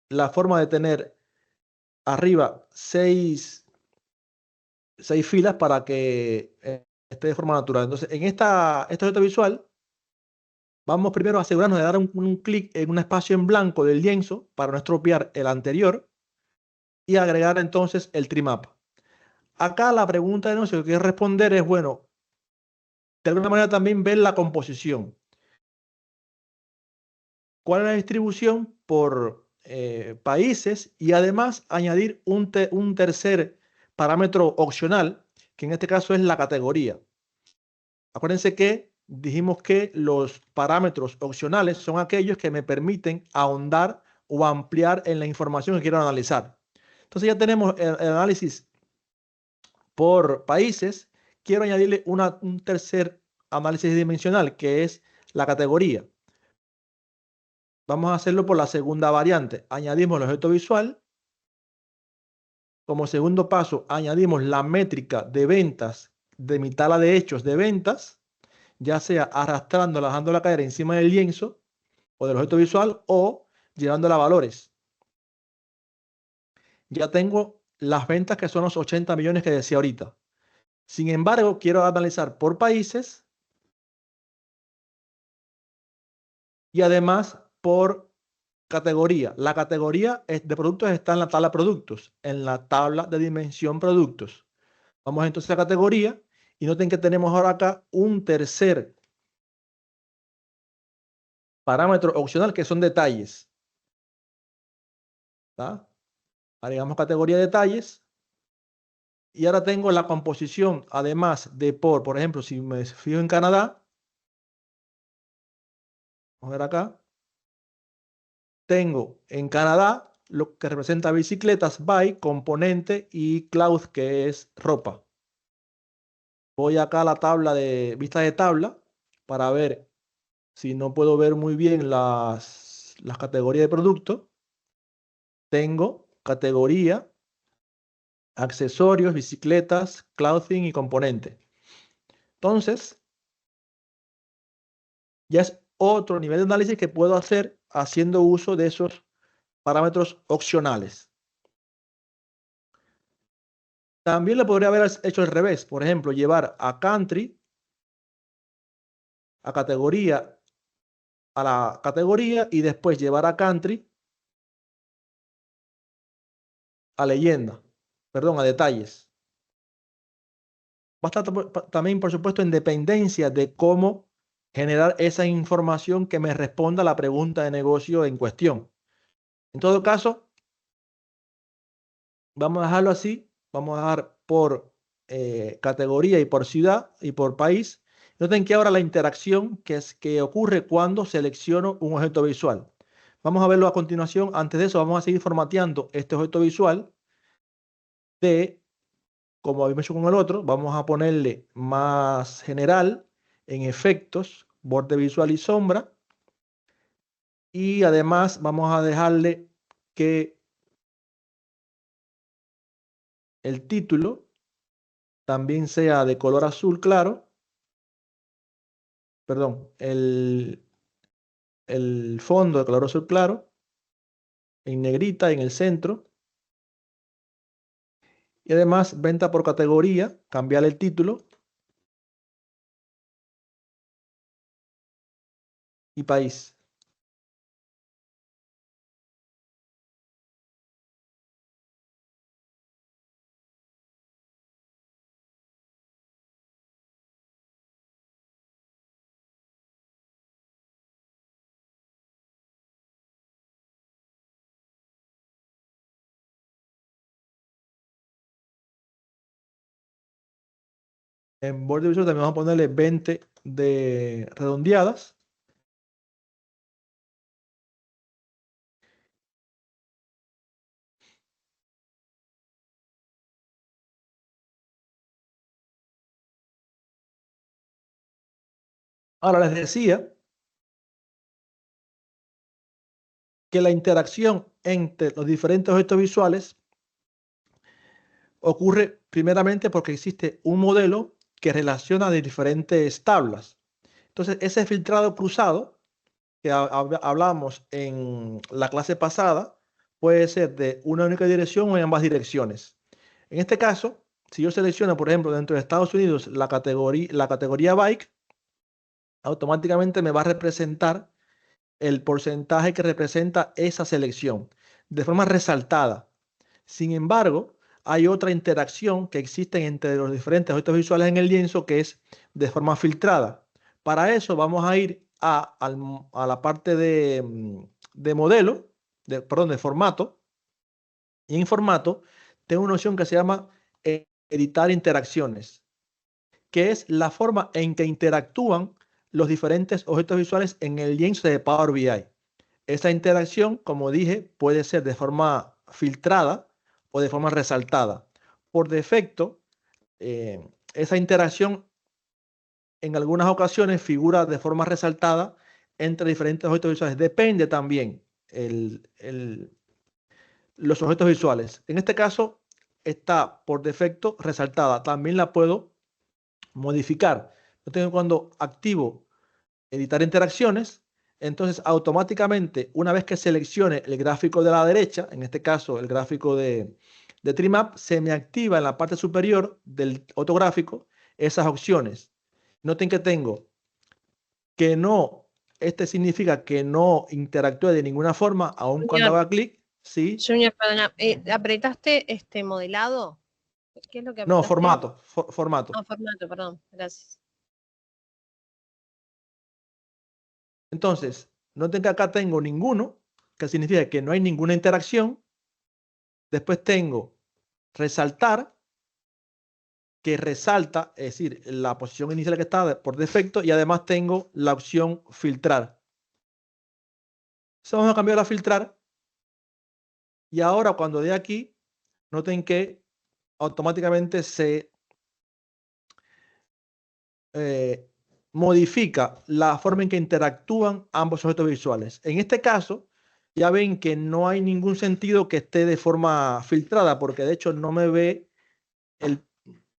la forma de tener arriba seis filas para que esté de forma natural. Entonces, en este objeto visual, vamos primero a asegurarnos de dar un clic en un espacio en blanco del lienzo para no estropear el anterior y agregar entonces el trimap. Acá la pregunta de negocio que quiero responder es, bueno, de alguna manera también ver la composición. ¿Cuál es la distribución por países? Y además añadir un tercer parámetro opcional, que en este caso es la categoría. Acuérdense que dijimos que los parámetros opcionales son aquellos que me permiten ahondar o ampliar en la información que quiero analizar. Entonces ya tenemos el análisis por países. Quiero añadirle un tercer análisis dimensional, que es la categoría. Vamos a hacerlo por la segunda variante. Añadimos el objeto visual. Como segundo paso, añadimos la métrica de ventas de mi tabla de hechos de ventas, ya sea arrastrándola, dejándola caer encima del lienzo o del objeto visual o llevándola a valores. Ya tengo las ventas que son los 80 millones que decía ahorita. Sin embargo, quiero analizar por países y además por categoría. La categoría de productos está en la tabla productos, en la tabla de dimensión productos. Vamos entonces a categoría y noten que tenemos ahora acá un tercer parámetro opcional que son detalles. ¿Tá? Agregamos categoría de detalles y ahora tengo la composición, además de por ejemplo, si me fijo en Canadá, vamos a ver acá, tengo en Canadá lo que representa bicicletas, bike, componente y cloud, que es ropa. Voy acá a la tabla de vista de tabla para ver si no puedo ver muy bien las categorías de producto. Tengo categoría, accesorios, bicicletas, clothing y componente. Entonces, ya es otro nivel de análisis que puedo hacer haciendo uso de esos parámetros opcionales. También le podría haber hecho al revés. Por ejemplo, llevar a country, a categoría, a la categoría y después llevar a country a leyenda, perdón, a detalles. Va a estar también, por supuesto, en dependencia de cómo generar esa información que me responda a la pregunta de negocio en cuestión. En todo caso, vamos a dejarlo así. Vamos a dejar por categoría y por ciudad y por país. Noten que ahora la interacción que ocurre cuando selecciono un objeto visual. Vamos a verlo a continuación. Antes de eso, vamos a seguir formateando este objeto visual como habíamos hecho con el otro, vamos a ponerle más general en efectos, borde visual y sombra. Y además vamos a dejarle que el título también sea de color azul claro. Perdón, el fondo de color azul claro, en negrita en el centro. Y además, venta por categoría, cambiar el título y país. En borde visual también vamos a ponerle 20 de redondeadas. Ahora les decía que la interacción entre los diferentes objetos visuales ocurre primeramente porque existe un modelo que relaciona de diferentes tablas. Entonces, ese filtrado cruzado que hablamos en la clase pasada puede ser de una única dirección o en ambas direcciones. En este caso, si yo selecciono, por ejemplo, dentro de Estados Unidos la categoría bike, automáticamente me va a representar el porcentaje que representa esa selección de forma resaltada. Sin embargo, hay otra interacción que existe entre los diferentes objetos visuales en el lienzo que es de forma filtrada. Para eso vamos a ir a la parte de modelo, perdón, de formato. Y en formato tengo una opción que se llama editar interacciones, que es la forma en que interactúan los diferentes objetos visuales en el lienzo de Power BI. Esa interacción, como dije, puede ser de forma filtrada o de forma resaltada. Por defecto, esa interacción en algunas ocasiones figura de forma resaltada entre diferentes objetos visuales. Depende también los objetos visuales. En este caso está por defecto resaltada. También la puedo modificar. Yo tengo cuando activo editar interacciones, entonces automáticamente una vez que seleccione el gráfico de la derecha, en este caso el gráfico de Trimap, se me activa en la parte superior del otro gráfico esas opciones. Noten que tengo que no, este significa que no interactúe de ninguna forma, aun cuando haga clic, ¿sí? Junior, perdona, ¿apretaste este modelado? ¿Qué es lo que No, apretaste? formato. No, formato, perdón, gracias. Entonces, noten que acá tengo ninguno, que significa que no hay ninguna interacción. Después tengo resaltar, que resalta, es decir, la posición inicial que está por defecto, y además tengo la opción filtrar. Entonces vamos a cambiar a filtrar. Y ahora cuando dé aquí, noten que automáticamente se modifica la forma en que interactúan ambos objetos visuales. En este caso, ya ven que no hay ningún sentido que esté de forma filtrada, porque de hecho no me ve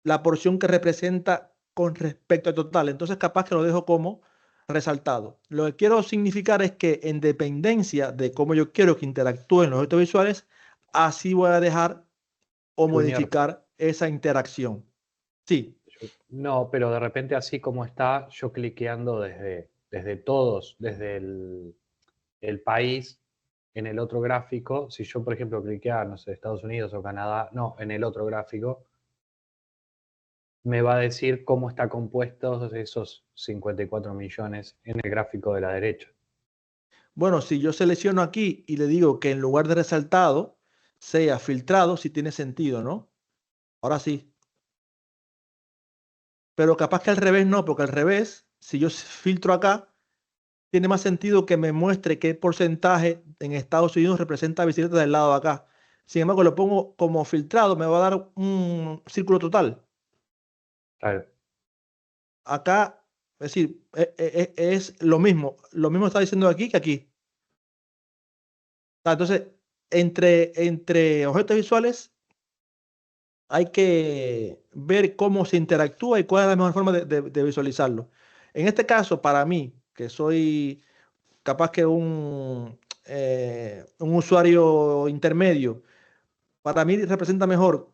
la porción que representa con respecto al total. Entonces capaz que lo dejo como resaltado. Lo que quiero significar es que en dependencia de cómo yo quiero que interactúen los objetos visuales, así voy a dejar o Junior, modificar esa interacción. Sí. No, pero de repente así como está, yo cliqueando desde todos, desde el país, en el otro gráfico, si yo por ejemplo cliquear, no sé, Estados Unidos o Canadá, no, en el otro gráfico, me va a decir cómo está compuesto esos 54 millones en el gráfico de la derecha. Bueno, si yo selecciono aquí y le digo que en lugar de resaltado sea filtrado, sí tiene sentido, ¿no? Ahora sí. Pero capaz que al revés no, porque al revés, si yo filtro acá, tiene más sentido que me muestre qué porcentaje en Estados Unidos representa bicicletas del lado de acá. Sin embargo, lo pongo como filtrado, me va a dar un círculo total. Claro. Acá, es decir, es lo mismo. Lo mismo está diciendo aquí que aquí. Entonces, entre objetos visuales hay que ver cómo se interactúa y cuál es la mejor forma de visualizarlo. En este caso, para mí, que soy capaz que un usuario intermedio, para mí representa mejor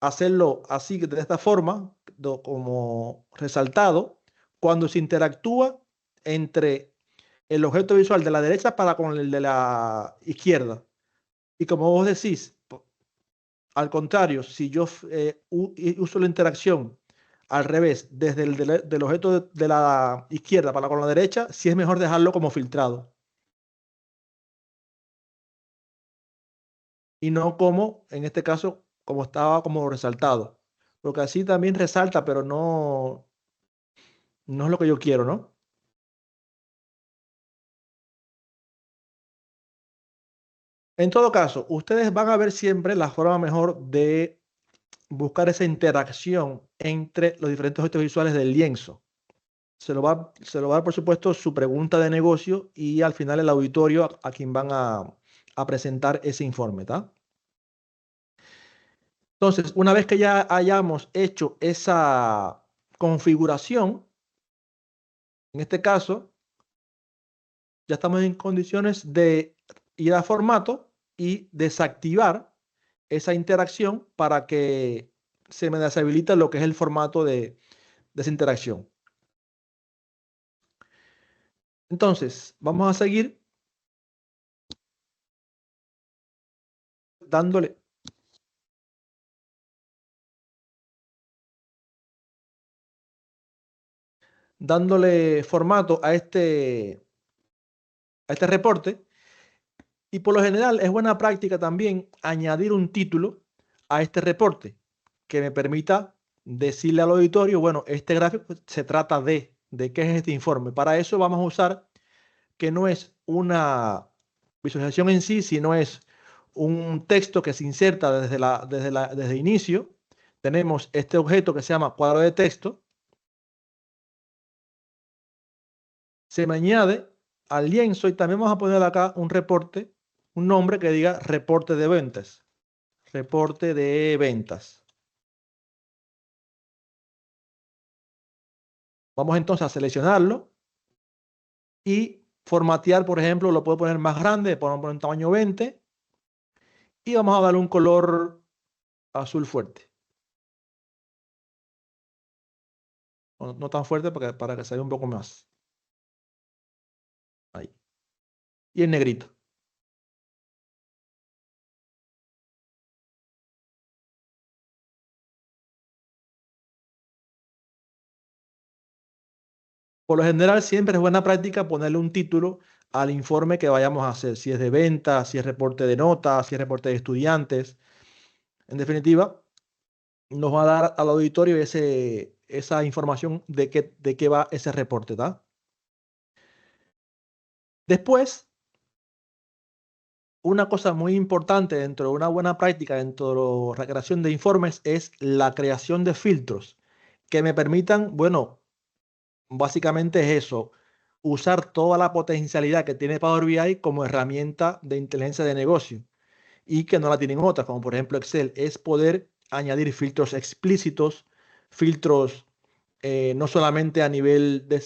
hacerlo así, de esta forma, como resaltado, cuando se interactúa entre el objeto visual de la derecha para con el de la izquierda. Y como vos decís, al contrario, si yo uso la interacción al revés, desde el del objeto de la izquierda para con la derecha, sí es mejor dejarlo como filtrado. Y no como, en este caso, como estaba como resaltado. Porque así también resalta, pero no es lo que yo quiero, ¿no? En todo caso, ustedes van a ver siempre la forma mejor de buscar esa interacción entre los diferentes objetos visuales del lienzo. Se lo va a dar, por supuesto, su pregunta de negocio y al final el auditorio a quien van a presentar ese informe, ¿tá? Entonces, una vez que ya hayamos hecho esa configuración, en este caso, ya estamos en condiciones de ir a formato y desactivar esa interacción para que se me deshabilite lo que es el formato de esa interacción. Entonces, vamos a seguir dándole formato a este reporte. Y por lo general es buena práctica también añadir un título a este reporte que me permita decirle al auditorio, bueno, este gráfico se trata de qué es este informe. Para eso vamos a usar que no es una visualización en sí, sino es un texto que se inserta desde el inicio. Tenemos este objeto que se llama cuadro de texto. Se me añade al lienzo y también vamos a poner acá un reporte, un nombre que diga reporte de ventas. Reporte de ventas. Vamos entonces a seleccionarlo y formatear, por ejemplo, lo puedo poner más grande, podemos poner un tamaño 20 y vamos a darle un color azul fuerte. No tan fuerte para que se vea un poco más. Ahí. Y en negrito. Por lo general, siempre es buena práctica ponerle un título al informe que vayamos a hacer. Si es de ventas, si es reporte de notas, si es reporte de estudiantes. En definitiva, nos va a dar al auditorio esa información de qué va ese reporte, ¿tá? Después, una cosa muy importante dentro de una buena práctica dentro de la creación de informes es la creación de filtros que me permitan, bueno, básicamente es eso, usar toda la potencialidad que tiene Power BI como herramienta de inteligencia de negocio y que no la tienen otras, como por ejemplo Excel, es poder añadir filtros explícitos, filtros no solamente a nivel de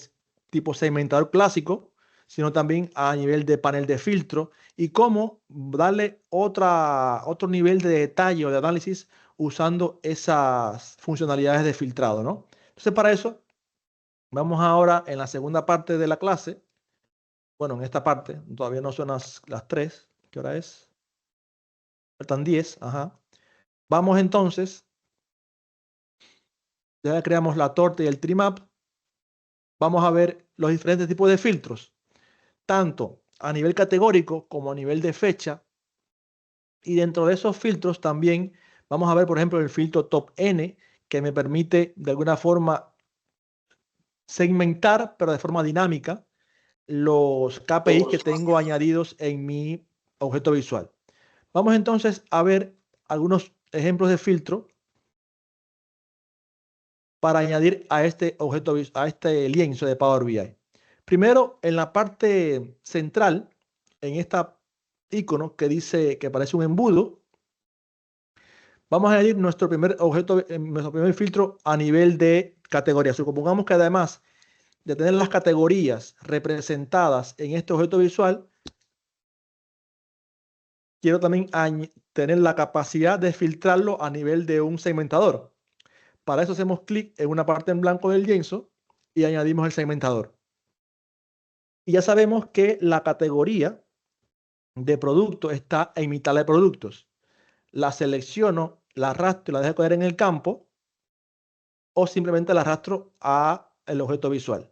tipo segmentador clásico, sino también a nivel de panel de filtro y cómo darle otro nivel de detalle o de análisis usando esas funcionalidades de filtrado, ¿no? Entonces, para eso, vamos ahora en la segunda parte de la clase. Bueno, en esta parte, todavía no son las 3. ¿Qué hora es? Faltan 10. Ajá. Vamos entonces, ya creamos la torta y el trimap. Vamos a ver los diferentes tipos de filtros, tanto a nivel categórico como a nivel de fecha. Y dentro de esos filtros también vamos a ver, por ejemplo, el filtro top N, que me permite de alguna forma segmentar, pero de forma dinámica, los KPIs que tengo añadidos en mi objeto visual. Vamos entonces a ver algunos ejemplos de filtro para añadir a este objeto, a este lienzo de Power BI. Primero, en la parte central, en esta icono que dice que parece un embudo, vamos a añadir nuestro primer objeto, nuestro primer filtro a nivel de categoría. Supongamos que además de tener las categorías representadas en este objeto visual, quiero también tener la capacidad de filtrarlo a nivel de un segmentador. Para eso hacemos clic en una parte en blanco del lienzo y añadimos el segmentador. Y ya sabemos que la categoría de producto está en mitad de productos. La selecciono, la arrastro y la dejo caer en el campo, o simplemente la arrastro al objeto visual.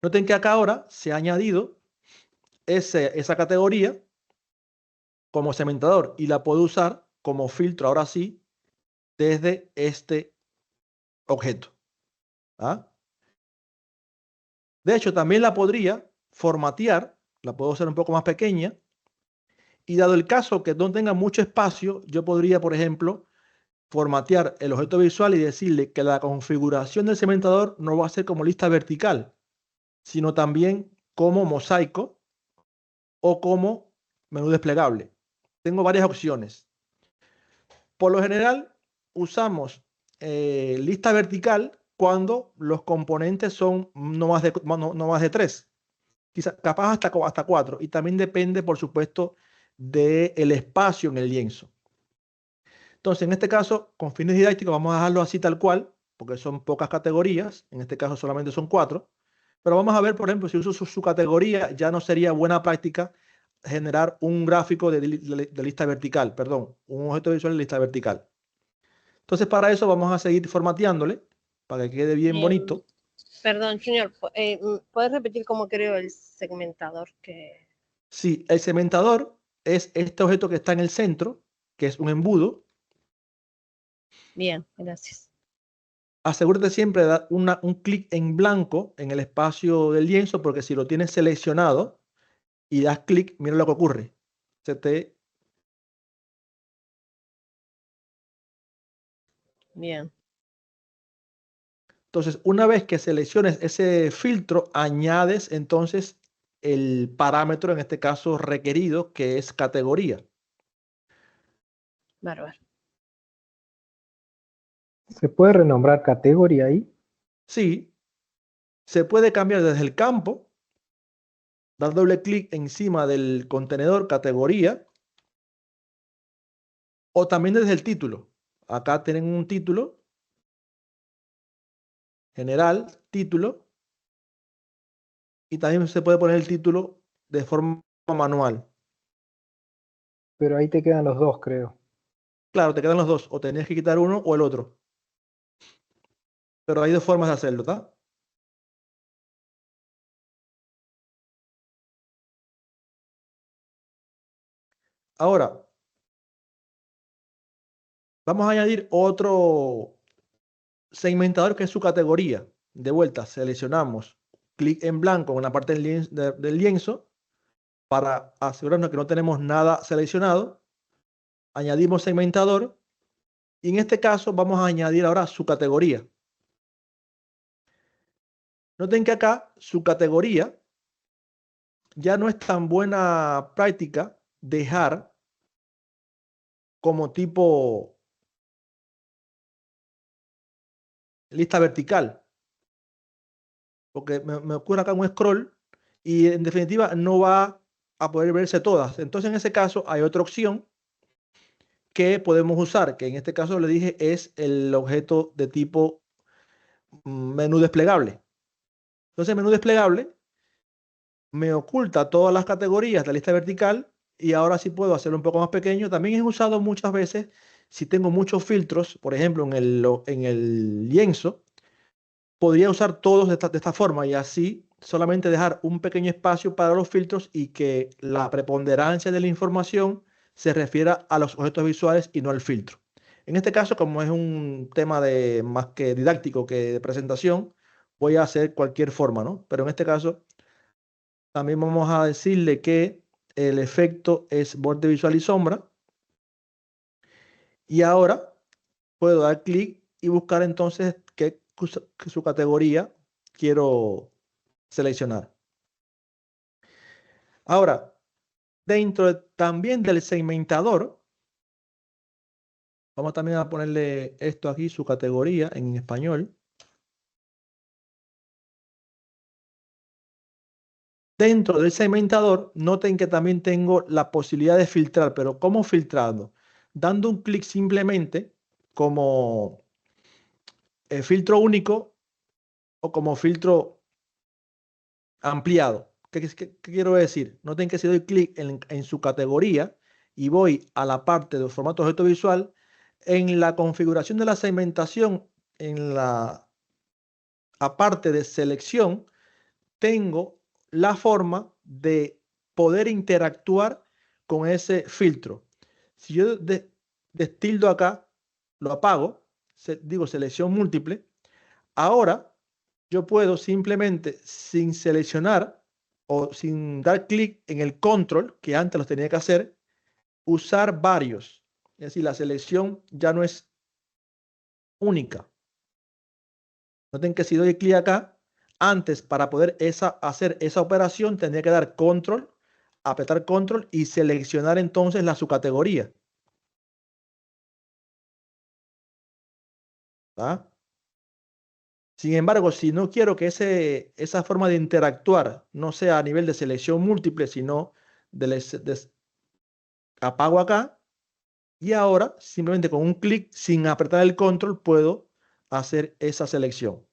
Noten que acá ahora se ha añadido esa categoría como segmentador y la puedo usar como filtro ahora sí desde este objeto. ¿Ah? De hecho, también la podría formatear, la puedo hacer un poco más pequeña, y dado el caso que no tenga mucho espacio, yo podría, por ejemplo, formatear el objeto visual y decirle que la configuración del segmentador no va a ser como lista vertical, sino también como mosaico o como menú desplegable. Tengo varias opciones. Por lo general, usamos lista vertical cuando los componentes son no más de 3, quizás capaz hasta 4, y también depende, por supuesto, del espacio en el lienzo. Entonces, en este caso, con fines didácticos, vamos a dejarlo así tal cual, porque son pocas categorías, en este caso solamente son 4, pero vamos a ver, por ejemplo, si uso su categoría, ya no sería buena práctica generar un gráfico de lista vertical, perdón, un objeto visual de lista vertical. Entonces, para eso vamos a seguir formateándole, para que quede bien bonito. Perdón, Junior, ¿puedes repetir cómo creo el segmentador? Sí, el segmentador es este objeto que está en el centro, que es un embudo. Bien, gracias. Asegúrate siempre de dar un clic en blanco en el espacio del lienzo, porque si lo tienes seleccionado y das clic, mira lo que ocurre. Bien. Entonces, una vez que selecciones ese filtro, añades entonces el parámetro, en este caso requerido, que es categoría. Bárbaro. ¿Se puede renombrar categoría ahí? Sí, se puede cambiar desde el campo, dar doble clic encima del contenedor categoría, o también desde el título. Acá tienen un título, general, título, y también se puede poner el título de forma manual. Pero ahí te quedan los dos, creo. Claro, te quedan los dos, o tenías que quitar uno o el otro. Pero hay dos formas de hacerlo, ¿está? Ahora, vamos a añadir otro segmentador que es su categoría. De vuelta, seleccionamos clic en blanco en la parte del lienzo para asegurarnos que no tenemos nada seleccionado. Añadimos segmentador y en este caso vamos a añadir ahora su categoría. Noten que acá su categoría ya no es tan buena práctica dejar como tipo lista vertical, porque me ocurre acá un scroll y en definitiva no va a poder verse todas. Entonces en ese caso hay otra opción que podemos usar, que en este caso le dije es el objeto de tipo menú desplegable. Entonces el menú desplegable me oculta todas las categorías de la lista vertical y ahora sí puedo hacerlo un poco más pequeño. También es usado muchas veces si tengo muchos filtros, por ejemplo en el lienzo, podría usar todos de esta forma y así solamente dejar un pequeño espacio para los filtros y que la preponderancia de la información se refiera a los objetos visuales y no al filtro. En este caso, como es un tema más que didáctico que de presentación, voy a hacer cualquier forma, ¿no? Pero en este caso, también vamos a decirle que el efecto es borde visual y sombra. Y ahora puedo dar clic y buscar entonces qué su categoría quiero seleccionar. Ahora, también del segmentador, vamos también a ponerle esto aquí, su categoría en español. Dentro del segmentador, noten que también tengo la posibilidad de filtrar, pero ¿cómo filtrarlo? Dando un clic simplemente como filtro único o como filtro ampliado. ¿Qué quiero decir? Noten que si doy clic en su categoría y voy a la parte de formato objeto visual, en la configuración de la segmentación, en la aparte de selección, tengo la forma de poder interactuar con ese filtro. Si yo destildo acá, lo apago, digo selección múltiple, ahora yo puedo simplemente sin seleccionar o sin dar clic en el control, que antes los tenía que hacer, usar varios. Es decir, la selección ya no es única. Noten que si doy clic acá, antes para poder hacer esa operación tendría que dar control, apretar control y seleccionar entonces la subcategoría. ¿Va? Sin embargo, si no quiero que esa forma de interactuar no sea a nivel de selección múltiple, sino apago acá y ahora simplemente con un clic sin apretar el control puedo hacer esa selección.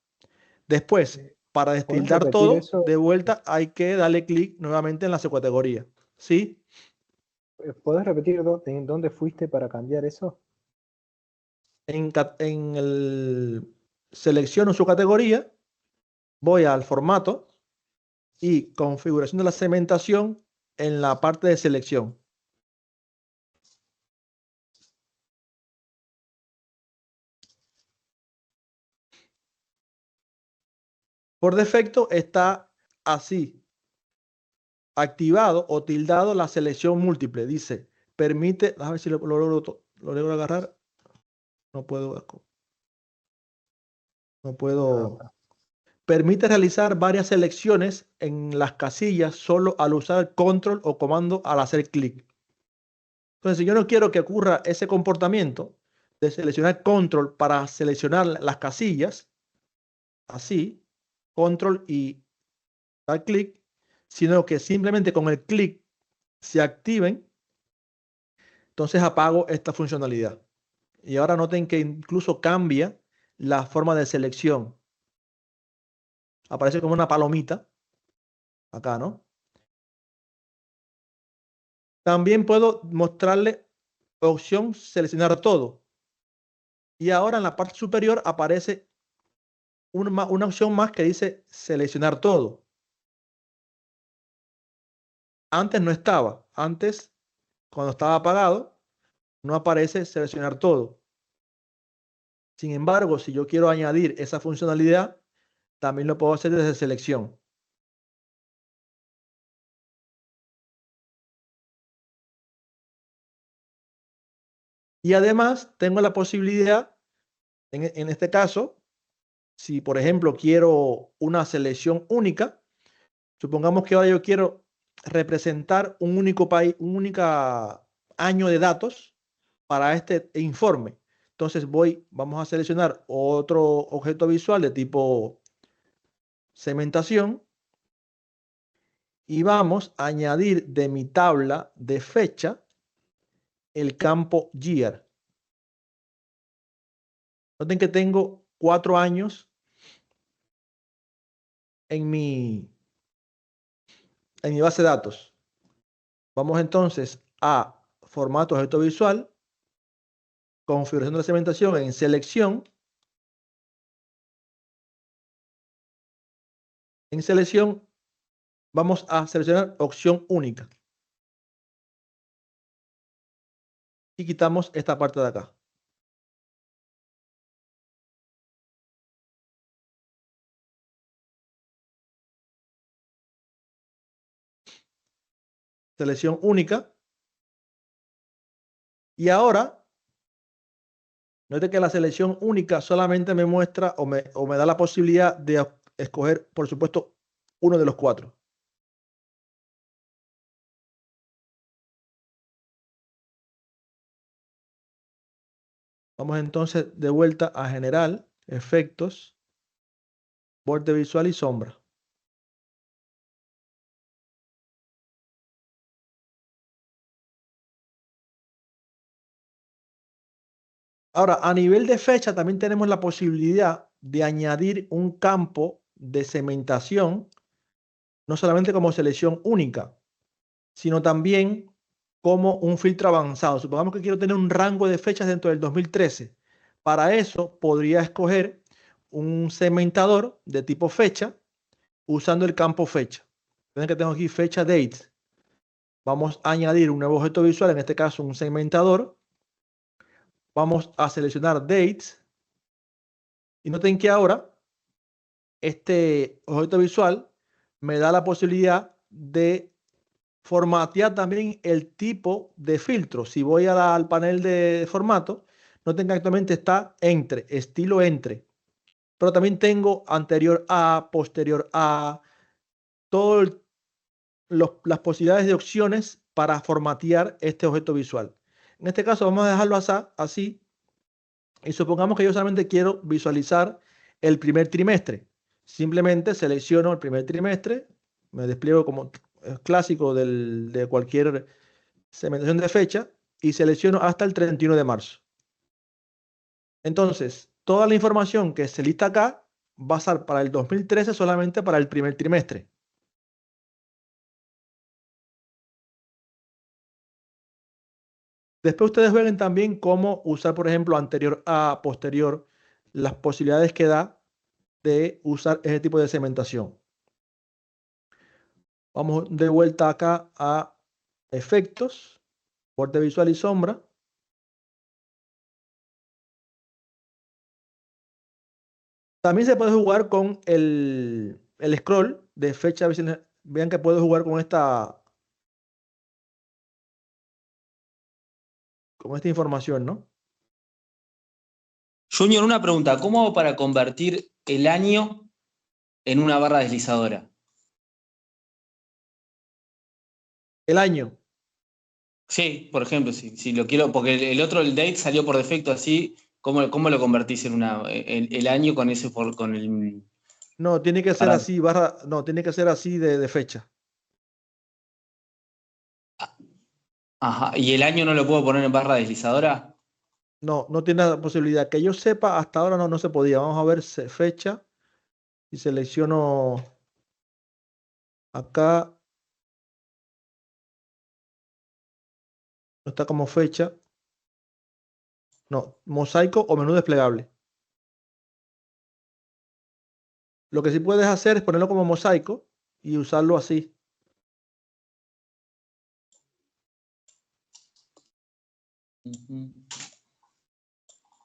Después, para ¿Podés destildar repetir todo, eso? de vuelta hay que darle clic nuevamente en la subcategoría. ¿Sí? ¿Podés repetir en dónde fuiste para cambiar eso? En el selecciono su categoría, voy al formato y configuración de la segmentación en la parte de selección. Por defecto está así, activado o tildado la selección múltiple. Dice, permite, a ver si lo logro agarrar. No puedo. No puedo. Permite realizar varias selecciones en las casillas solo al usar control o comando al hacer clic. Entonces, si yo no quiero que ocurra ese comportamiento de seleccionar control para seleccionar las casillas, así, control y dar clic, sino que simplemente con el clic se activen, entonces apago esta funcionalidad. Y ahora noten que incluso cambia la forma de selección. Aparece como una palomita, acá, ¿no? También puedo mostrarle opción seleccionar todo. Y ahora en la parte superior aparece una opción más que dice seleccionar todo. Antes no estaba. Antes, cuando estaba apagado, no aparece seleccionar todo. Sin embargo, si yo quiero añadir esa funcionalidad, también lo puedo hacer desde selección. Y además tengo la posibilidad, en este caso, si por ejemplo quiero una selección única, supongamos que ahora yo quiero representar un único país, un único año de datos para este informe. Entonces vamos a seleccionar otro objeto visual de tipo segmentación y vamos a añadir de mi tabla de fecha el campo year. Noten que tengo 4 años en mi base de datos. Vamos entonces a formato objeto visual, configuración de la segmentación en selección. En selección vamos a seleccionar opción única. Y quitamos esta parte de acá. selección única. Y ahora, note que la selección única solamente me muestra o me da la posibilidad de escoger, por supuesto, uno de los 4. Vamos entonces de vuelta a General, Efectos, Borde Visual y Sombra. Ahora, a nivel de fecha, también tenemos la posibilidad de añadir un campo de segmentación, no solamente como selección única, sino también como un filtro avanzado. Supongamos que quiero tener un rango de fechas dentro del 2013. Para eso podría escoger un segmentador de tipo fecha usando el campo fecha. Ven que tengo aquí fecha date. Vamos a añadir un nuevo objeto visual, en este caso un segmentador. Vamos a seleccionar dates. Y noten que ahora este objeto visual me da la posibilidad de formatear también el tipo de filtro. Si voy al panel de formato, noten que actualmente está entre, estilo entre. Pero también tengo anterior a, posterior a, todas las posibilidades de opciones para formatear este objeto visual. En este caso vamos a dejarlo así y supongamos que yo solamente quiero visualizar el primer trimestre. Simplemente selecciono el primer trimestre, me despliego como es clásico de cualquier segmentación de fecha y selecciono hasta el 31 de marzo. Entonces, toda la información que se lista acá va a ser para el 2013 solamente para el primer trimestre. Después ustedes ven también cómo usar, por ejemplo, anterior a, posterior, las posibilidades que da de usar ese tipo de segmentación. Vamos de vuelta acá a efectos, borde visual y sombra. También se puede jugar con el scroll de fecha. Vean que puedo jugar con esta información, ¿no? Junior, una pregunta. ¿Cómo hago para convertir el año en una barra deslizadora? El año. Sí, por ejemplo, si lo quiero, porque el otro, el date, salió por defecto así. ¿Cómo lo convertís en el año con ese con el. No, tiene que ser así, no, tiene que ser así de fecha. Ajá. ¿Y el año no lo puedo poner en barra deslizadora? No, no tiene la posibilidad. Que yo sepa, hasta ahora no se podía. Vamos a ver fecha y selecciono acá. No está como fecha. No, mosaico o menú desplegable. Lo que sí puedes hacer es ponerlo como mosaico y usarlo así.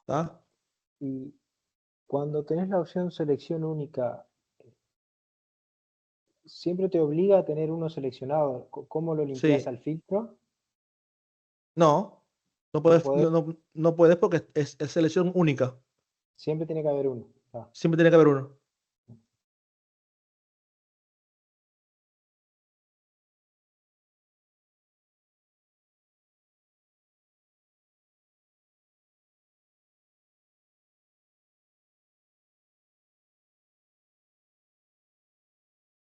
¿Está? Y cuando tenés la opción selección única, ¿siempre te obliga a tener uno seleccionado? ¿Cómo lo limpias Sí. al filtro? No, no puedes, podés. no puedes porque es selección única. Siempre tiene que haber uno. Siempre tiene que haber uno.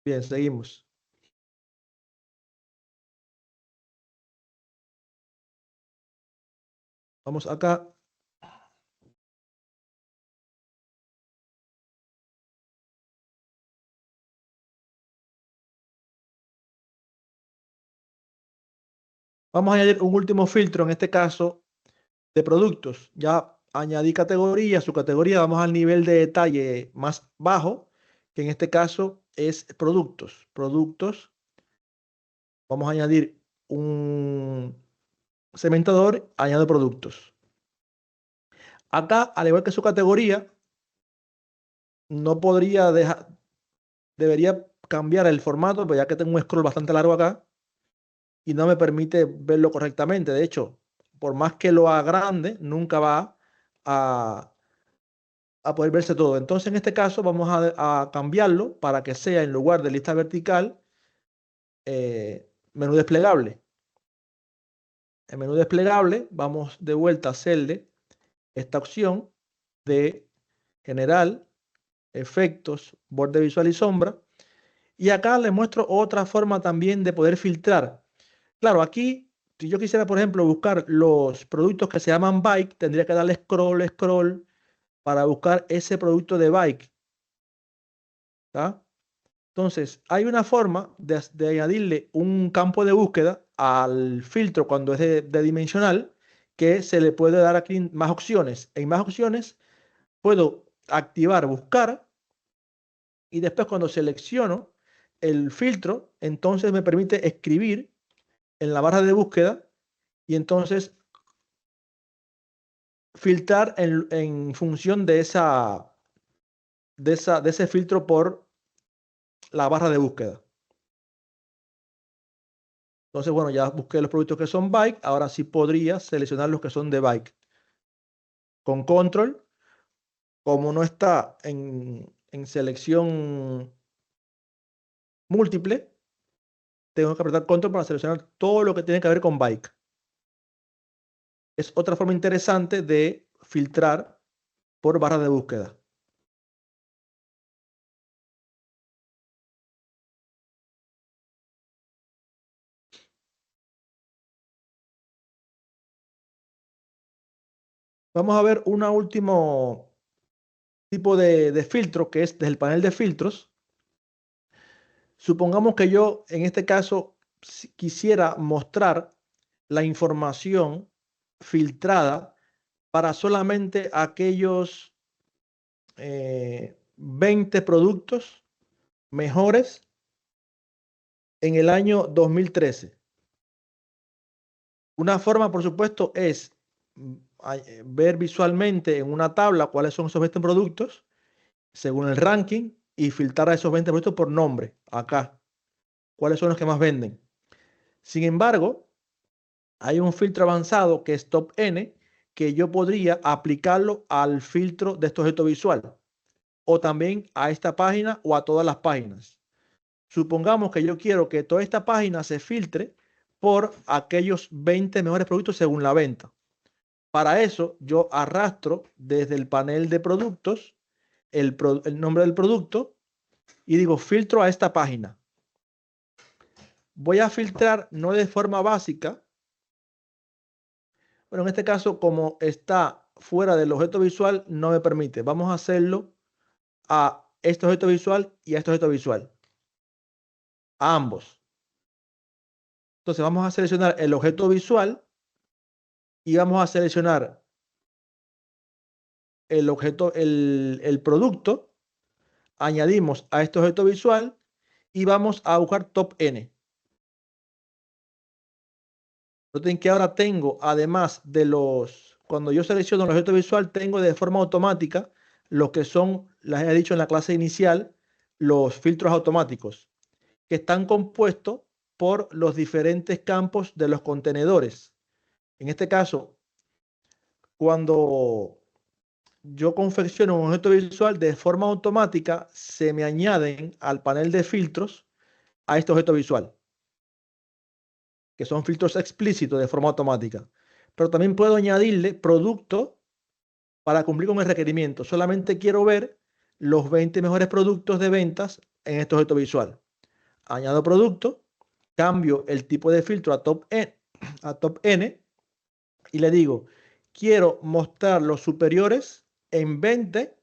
Bien, seguimos. Vamos acá. Vamos a añadir un último filtro, en este caso, de productos. Ya añadí categoría, su categoría, vamos al nivel de detalle más bajo, que en este caso es productos. Productos. Vamos a añadir un segmentador, añado productos. Acá, al igual que su categoría, no podría debería cambiar el formato, pues ya que tengo un scroll bastante largo acá. y no me permite verlo correctamente. De hecho, por más que lo agrande, nunca va a poder verse todo. Entonces, en este caso, vamos a cambiarlo para que sea, en lugar de lista vertical, menú desplegable. En menú desplegable, vamos de vuelta a hacerle esta opción de general, efectos, borde visual y sombra. Y acá les muestro otra forma también de poder filtrar. Claro, aquí, si yo quisiera, por ejemplo, buscar los productos que se llaman bike, tendría que darle scroll para buscar ese producto de bike. ¿Tá? Entonces, hay una forma de añadirle un campo de búsqueda al filtro cuando es de dimensional, que se le puede dar aquí más opciones. En más opciones puedo activar buscar y después cuando selecciono el filtro, entonces me permite escribir en la barra de búsqueda y entonces filtrar en función de ese filtro por la barra de búsqueda. Entonces, bueno, ya busqué los productos que son bike. Ahora sí podría seleccionar los que son de bike. Con control, como no está en selección múltiple, tengo que apretar control para seleccionar todo lo que tiene que ver con bike. Es otra forma interesante de filtrar por barra de búsqueda. Vamos a ver un último tipo de filtro que es desde el panel de filtros. Supongamos que yo en este caso quisiera mostrar la información filtrada para solamente aquellos 20 productos mejores en el año 2013. Una forma, por supuesto, es ver visualmente en una tabla cuáles son esos 20 productos según el ranking y filtrar a esos 20 productos por nombre acá. ¿Cuáles son los que más venden? Sin embargo, hay un filtro avanzado que es Top N, que yo podría aplicarlo al filtro de este objeto visual o también a esta página o a todas las páginas. Supongamos que yo quiero que toda esta página se filtre por aquellos 20 mejores productos según la venta. Para eso yo arrastro desde el panel de productos el nombre del producto y digo filtro a esta página. Voy a filtrar no de forma básica. Bueno, en este caso, como está fuera del objeto visual, no me permite. Vamos a hacerlo a este objeto visual y a este objeto visual. A ambos. Entonces vamos a seleccionar el objeto visual y vamos a seleccionar el objeto, el producto. Añadimos a este objeto visual y vamos a buscar Top N. Noten que ahora tengo, además de cuando yo selecciono el objeto visual, tengo de forma automática lo que son, les he dicho en la clase inicial, los filtros automáticos, que están compuestos por los diferentes campos de los contenedores. En este caso, cuando yo confecciono un objeto visual, de forma automática se me añaden al panel de filtros a este objeto visual, que son filtros explícitos de forma automática. Pero también puedo añadirle producto para cumplir con el requerimiento. Solamente quiero ver los 20 mejores productos de ventas en este objeto visual. Añado producto, cambio el tipo de filtro a Top N y le digo, quiero mostrar los superiores en 20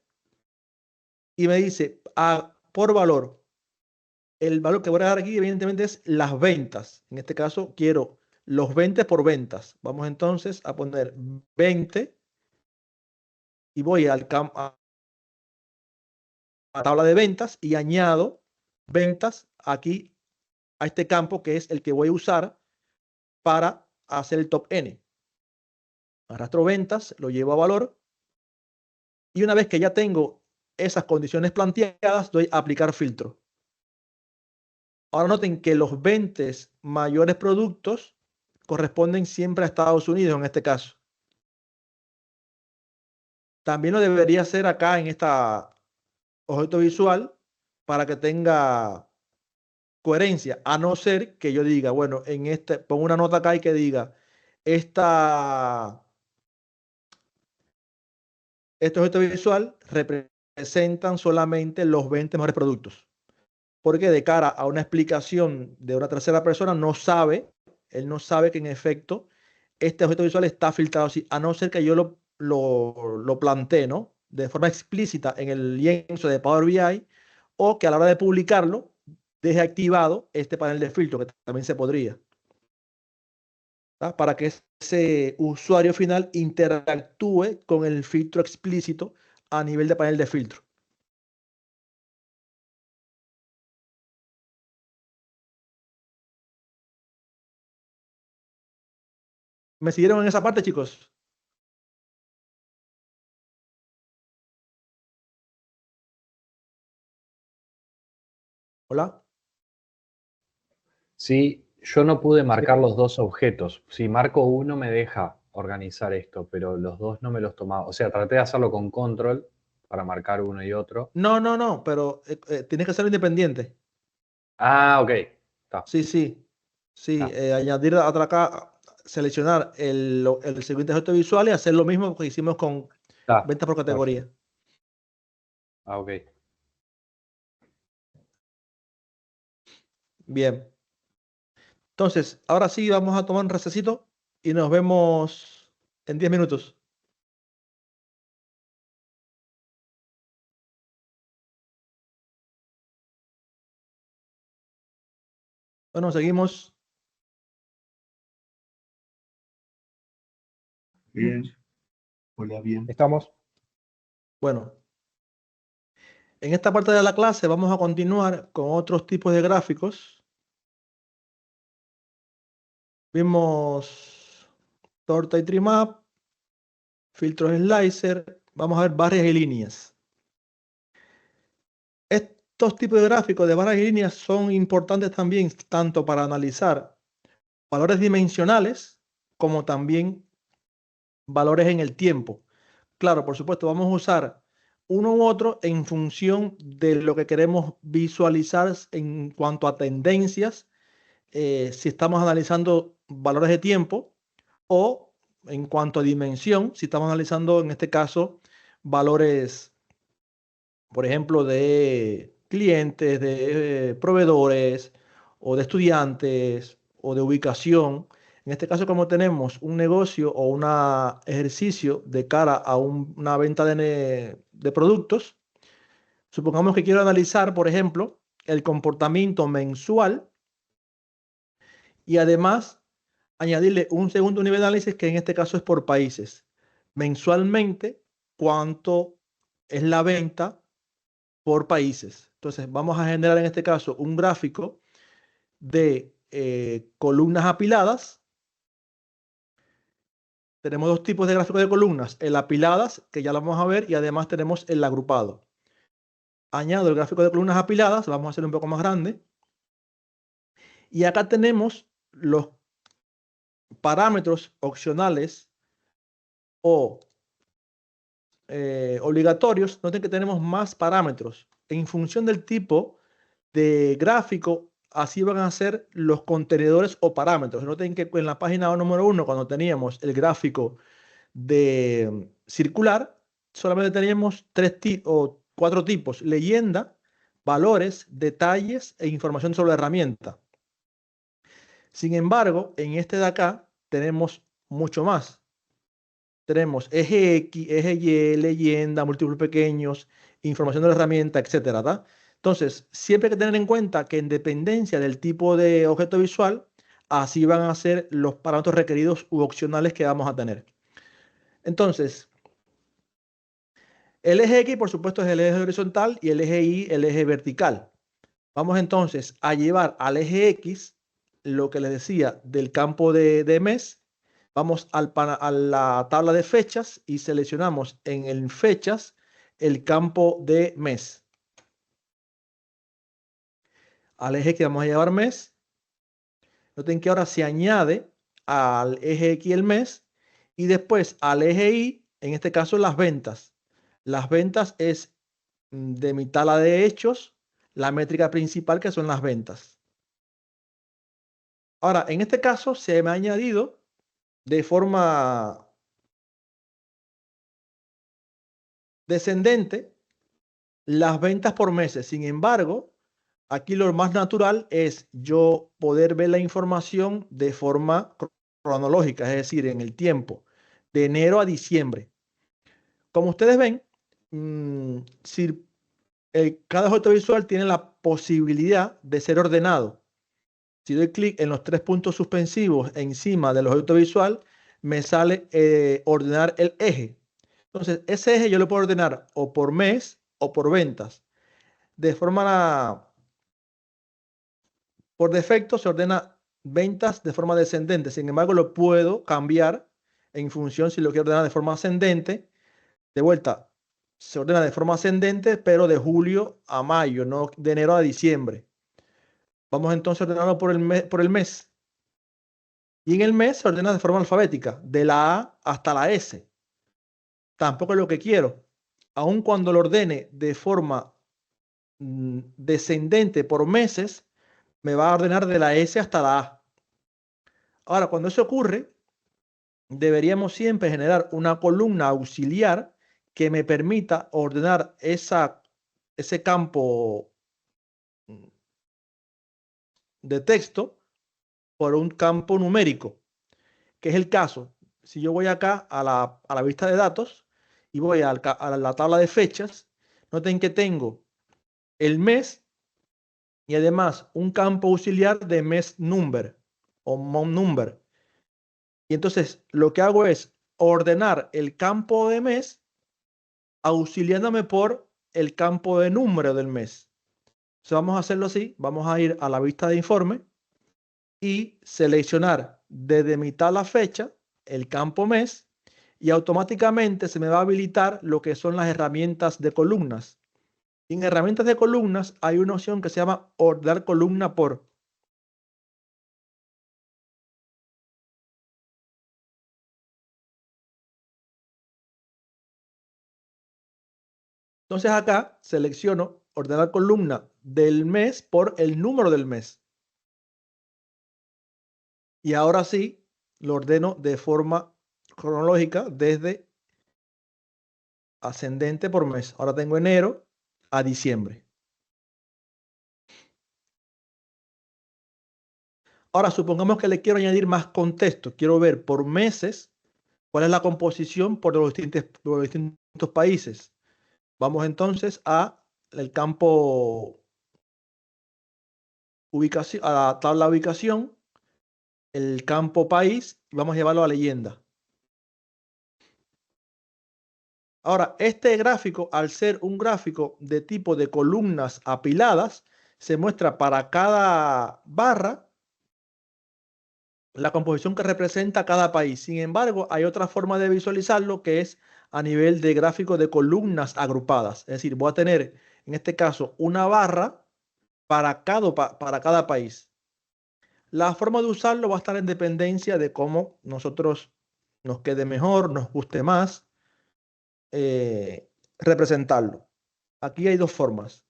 y me dice por valor. El valor que voy a dar aquí evidentemente es las ventas. En este caso quiero los 20 por ventas. Vamos entonces a poner 20 y voy a la tabla de ventas y añado ventas aquí a este campo que es el que voy a usar para hacer el Top N. Arrastro ventas, lo llevo a valor y una vez que ya tengo esas condiciones planteadas, doy a aplicar filtro. Ahora noten que los 20 mayores productos corresponden siempre a Estados Unidos en este caso. También lo debería hacer acá en esta objeto visual para que tenga coherencia, a no ser que yo diga, bueno, en este, pongo una nota acá y que diga, este objeto visual representan solamente los 20 mejores productos. Porque de cara a una explicación de una tercera persona, él no sabe que en efecto este objeto visual está filtrado así, a no ser que yo lo plantee, ¿no? De forma explícita en el lienzo de Power BI, o que a la hora de publicarlo deje activado este panel de filtro, que también se podría, ¿tá? Para que ese usuario final interactúe con el filtro explícito a nivel de panel de filtro. ¿Me siguieron en esa parte, chicos? ¿Hola? Sí, yo no pude marcar los dos objetos. Si marco uno me deja organizar esto, pero los dos no me los tomaba. O sea, traté de hacerlo con control para marcar uno y otro. No, pero tienes que hacerlo independiente. Ah, ok. Está. Sí, sí. Sí, Ah. añadir acá, seleccionar el siguiente objeto visual y hacer lo mismo que hicimos con Está. ventas por categoría. Perfecto. Ah, ok. Bien. Entonces, ahora sí vamos a tomar un recesito y nos vemos en 10 minutos. Bueno, seguimos. Bien. Hola, bien. Estamos. Bueno, en esta parte de la clase vamos a continuar con otros tipos de gráficos. Vimos torta y trimap, filtros slicer. Vamos a ver barras y líneas. Estos tipos de gráficos de barras y líneas son importantes también tanto para analizar valores dimensionales como también valores en el tiempo. Claro, por supuesto, vamos a usar uno u otro en función de lo que queremos visualizar en cuanto a tendencias, si estamos analizando valores de tiempo, o en cuanto a dimensión, si estamos analizando en este caso valores, por ejemplo, de clientes, de proveedores o de estudiantes o de ubicación. En este caso, como tenemos un negocio o un ejercicio de cara a una venta de productos, supongamos que quiero analizar, por ejemplo, el comportamiento mensual y además añadirle un segundo nivel de análisis que en este caso es por países. Mensualmente, cuánto es la venta por países. Entonces, vamos a generar en este caso un gráfico de columnas apiladas. Tenemos dos tipos de gráficos de columnas, el apiladas, que ya lo vamos a ver, y además tenemos el agrupado. Añado el gráfico de columnas apiladas, vamos a hacerlo un poco más grande. Y acá tenemos los parámetros opcionales o obligatorios. Noten que tenemos más parámetros. En función del tipo de gráfico, así van a ser los contenedores o parámetros. Noten que en la página número 1, cuando teníamos el gráfico de circular, solamente teníamos 4 tipos: leyenda, valores, detalles e información sobre la herramienta. Sin embargo, en este de acá tenemos mucho más. Tenemos eje X, eje Y, leyenda, múltiplos pequeños, información de la herramienta, etcétera, ¿tá? Entonces, siempre hay que tener en cuenta que en dependencia del tipo de objeto visual, así van a ser los parámetros requeridos u opcionales que vamos a tener. Entonces, el eje X, por supuesto, es el eje horizontal y el eje Y, el eje vertical. Vamos entonces a llevar al eje X lo que les decía del campo de mes. Vamos a la tabla de fechas y seleccionamos en el fechas el campo de mes. al eje X vamos a llevar mes. Noten que ahora se añade al eje X el mes y después al eje Y, en este caso las ventas. Las ventas es de mi tabla de hechos, la métrica principal que son las ventas. Ahora, en este caso se me ha añadido de forma descendente las ventas por meses. Sin embargo, aquí lo más natural es yo poder ver la información de forma cronológica, es decir, en el tiempo, de enero a diciembre. Como ustedes ven, si cada objeto visual tiene la posibilidad de ser ordenado. Si doy clic en los tres puntos suspensivos encima del objeto visual, me sale ordenar el eje. Entonces, ese eje yo lo puedo ordenar o por mes o por ventas. Por defecto se ordena ventas de forma descendente. Sin embargo, lo puedo cambiar en función si lo quiero ordenar de forma ascendente. De vuelta, se ordena de forma ascendente, pero de julio a mayo, no de enero a diciembre. Vamos entonces a ordenarlo por el mes. Y en el mes se ordena de forma alfabética, de la A hasta la S. Tampoco es lo que quiero. Aun cuando lo ordene de forma descendente por meses, me va a ordenar de la S hasta la A. Ahora, cuando eso ocurre, deberíamos siempre generar una columna auxiliar que me permita ordenar ese campo de texto por un campo numérico, que es el caso. Si yo voy acá a la vista de datos y voy a la tabla de fechas, noten que tengo el mes y además un campo auxiliar de mes number o month number. Y entonces lo que hago es ordenar el campo de mes auxiliándome por el campo de número del mes. Entonces vamos a hacerlo así. Vamos a ir a la vista de informe y seleccionar desde mi tabla fecha el campo mes y automáticamente se me va a habilitar lo que son las herramientas de columnas. En herramientas de columnas hay una opción que se llama ordenar columna por. Entonces acá selecciono ordenar columna del mes por el número del mes. Y ahora sí lo ordeno de forma cronológica desde ascendente por mes. Ahora tengo enero a diciembre. Ahora supongamos que le quiero añadir más contexto. Quiero ver por meses cuál es la composición por los distintos países. Vamos entonces a el campo ubicación, a la tabla ubicación, el campo país y vamos a llevarlo a leyenda. Ahora, este gráfico, al ser un gráfico de tipo de columnas apiladas, se muestra para cada barra la composición que representa cada país. Sin embargo, hay otra forma de visualizarlo que es a nivel de gráfico de columnas agrupadas. Es decir, voy a tener, en este caso, una barra para cada país. La forma de usarlo va a estar en dependencia de cómo nosotros nos quede mejor, nos guste más representarlo. Aquí hay dos formas.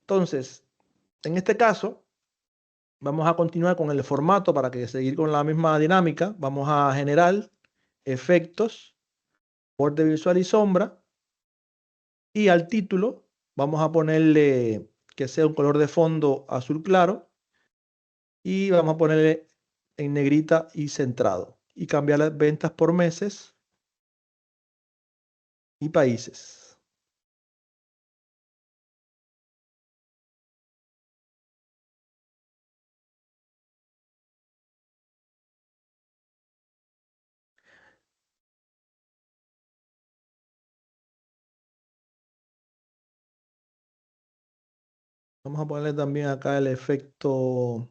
Entonces, en este caso, vamos a continuar con el formato para que seguir con la misma dinámica. Vamos a generar efectos, borde visual y sombra. Y al título vamos a ponerle que sea un color de fondo azul claro. Y vamos a ponerle en negrita y centrado. Y cambiar las ventas por meses y países. Vamos a ponerle también acá el efecto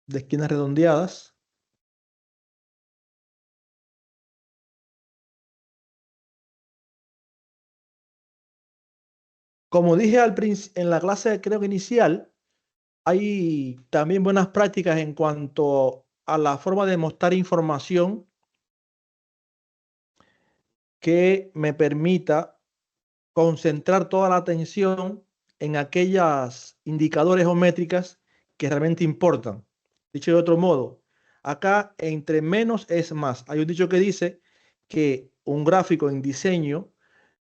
de esquinas redondeadas. Como dije en la clase, creo que inicial, hay también buenas prácticas en cuanto a la forma de mostrar información que me permita concentrar toda la atención en aquellos indicadores o métricas que realmente importan. Dicho de otro modo, acá entre menos es más. Hay un dicho que dice que un gráfico en diseño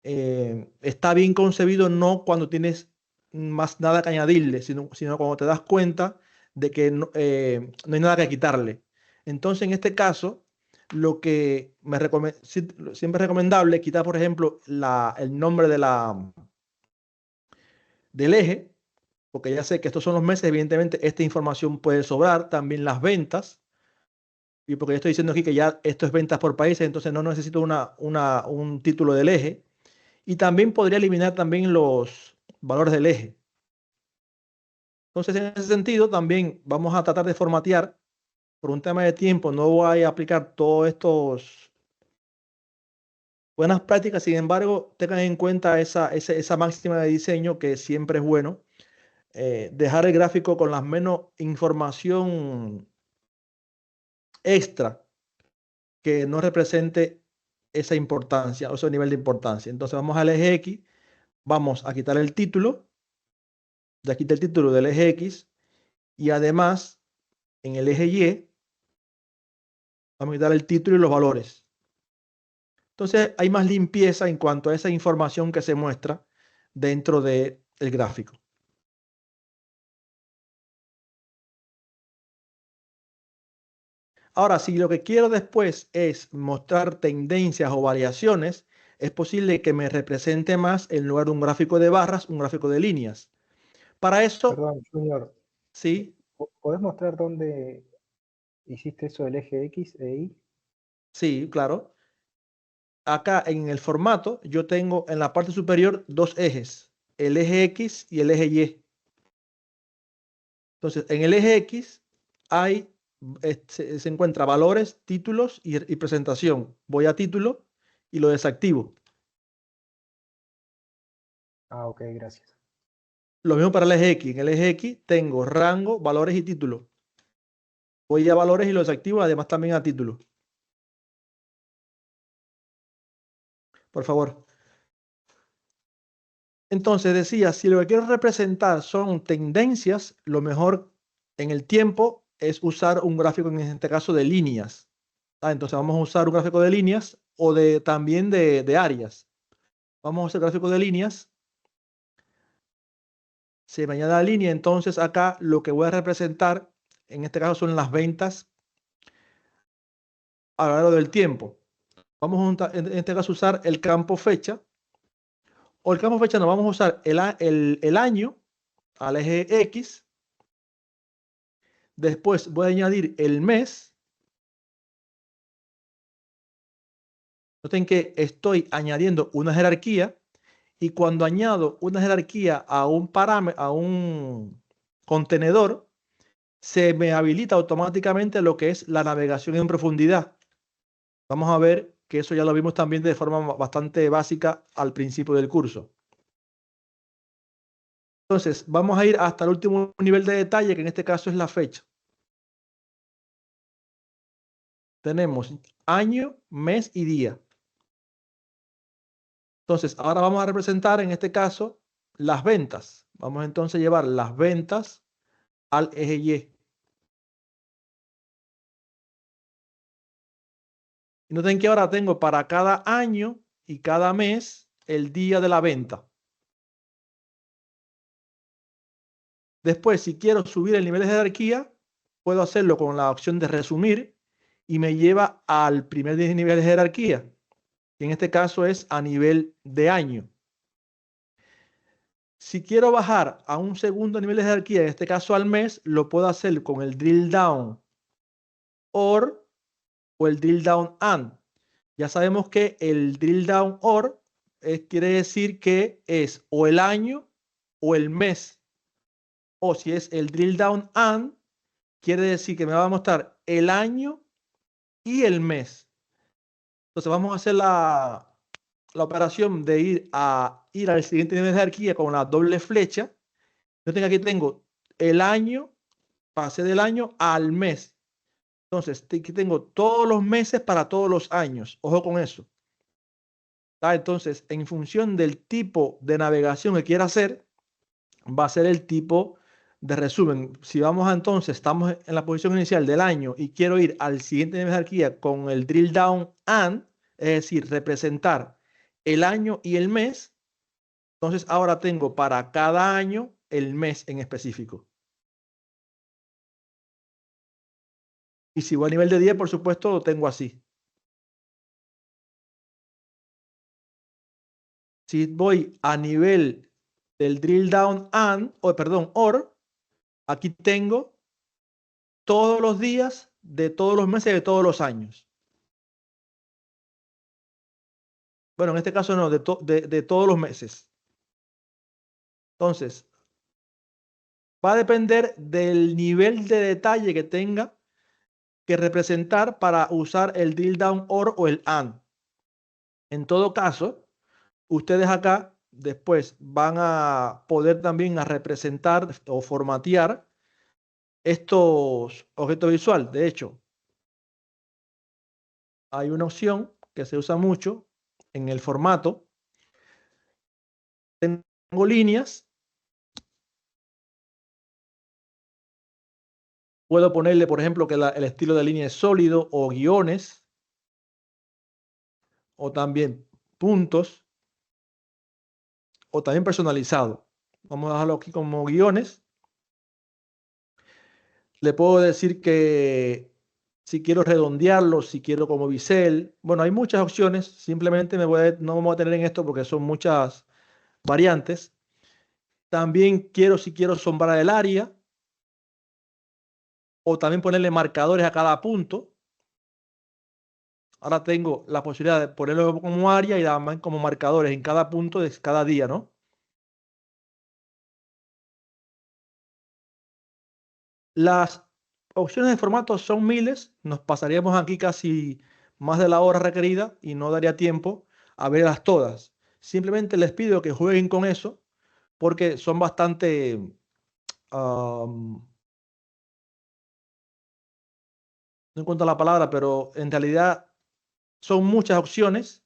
está bien concebido no cuando tienes más nada que añadirle, sino cuando te das cuenta de que no hay nada que quitarle. Entonces, en este caso, lo que siempre es recomendable quitar, por ejemplo, el nombre del eje, porque ya sé que estos son los meses, evidentemente esta información puede sobrar, también las ventas, y porque yo estoy diciendo aquí que ya esto es ventas por países, entonces no necesito un título del eje, y también podría eliminar también los valores del eje. Entonces, en ese sentido, también vamos a tratar de formatear. Por un tema de tiempo, no voy a aplicar todos estos buenas prácticas, sin embargo, tengan en cuenta esa máxima de diseño que siempre es bueno. Dejar el gráfico con la menos información extra que no represente esa importancia o ese nivel de importancia. Entonces vamos al eje X, vamos a quitar el título, ya quité el título del eje X y además en el eje Y vamos a quitar el título y los valores. Entonces hay más limpieza en cuanto a esa información que se muestra dentro del gráfico. Ahora, si lo que quiero después es mostrar tendencias o variaciones, es posible que me represente más en lugar de un gráfico de barras, un gráfico de líneas. Para eso, Perdón, Junior, sí, ¿podés mostrar dónde hiciste eso del eje X e Y? sí, claro. Acá en el formato yo tengo en la parte superior dos ejes, el eje X y el eje Y. Entonces, en el eje X se encuentra valores, títulos y presentación. Voy a título y lo desactivo. Ah, ok, gracias. Lo mismo para el eje X. En el eje X tengo rango, valores y título. Voy a valores y lo desactivo, además también a título. Por favor. Entonces decía, si lo que quiero representar son tendencias, lo mejor en el tiempo es usar un gráfico, en este caso de líneas. Entonces vamos a usar un gráfico de líneas o también de áreas. Vamos a usar gráfico de líneas. Se me añade la línea, entonces acá lo que voy a representar, en este caso son las ventas a lo largo del tiempo. Vamos a, en este caso, usar el campo fecha. O el campo fecha no, vamos a usar el año al eje X. Después voy a añadir el mes. Noten que estoy añadiendo una jerarquía. Y cuando añado una jerarquía a un parámetro, a un contenedor, se me habilita automáticamente lo que es la navegación en profundidad. Vamos a ver que eso ya lo vimos también de forma bastante básica al principio del curso. Entonces, vamos a ir hasta el último nivel de detalle, que en este caso es la fecha. Tenemos año, mes y día. Entonces, ahora vamos a representar en este caso las ventas. Vamos entonces a llevar las ventas al eje Y. Y noten que ahora tengo para cada año y cada mes el día de la venta. Después, si quiero subir el nivel de jerarquía, puedo hacerlo con la opción de resumir y me lleva al primer nivel de jerarquía, que en este caso es a nivel de año. Si quiero bajar a un segundo nivel de jerarquía, en este caso al mes, lo puedo hacer con el drill down OR o el drill down AND. Ya sabemos que el drill down OR quiere decir que es o el año o el mes. O si es el drill down AND, quiere decir que me va a mostrar el año y el mes. Entonces vamos a hacer la operación de ir al siguiente nivel de jerarquía con la doble flecha, aquí tengo el año, pasé del año al mes. Entonces, aquí tengo todos los meses para todos los años. Ojo con eso. Entonces, en función del tipo de navegación que quiera hacer, va a ser el tipo de resumen. Si vamos entonces, estamos en la posición inicial del año y quiero ir al siguiente nivel de jerarquía con el drill down and, es decir, representar el año y el mes, entonces ahora tengo para cada año el mes en específico. Y si voy a nivel de 10, por supuesto, lo tengo así. Si voy a nivel del drill down and, or, aquí tengo todos los días de todos los meses de todos los años. Bueno, en este caso no, de todos los meses. Entonces, va a depender del nivel de detalle que tenga que representar para usar el drill down or o el and. En todo caso, ustedes acá después van a poder también a representar o formatear estos objetos visuales. De hecho, hay una opción que se usa mucho en el formato. Tengo líneas. Puedo ponerle, por ejemplo, que el estilo de línea es sólido o guiones o también puntos o también personalizado. Vamos a dejarlo aquí como guiones. Le puedo decir que si quiero redondearlo, si quiero como bisel. Bueno, hay muchas opciones. Simplemente no me voy a tener en esto porque son muchas variantes. También si quiero sombrar el área o también ponerle marcadores a cada punto. Ahora tengo la posibilidad de ponerlo como área y también como marcadores en cada punto de cada día, ¿no? Las opciones de formato son miles. Nos pasaríamos aquí casi más de la hora requerida y no daría tiempo a verlas todas. Simplemente les pido que jueguen con eso porque son bastante... no encuentro la palabra, pero en realidad son muchas opciones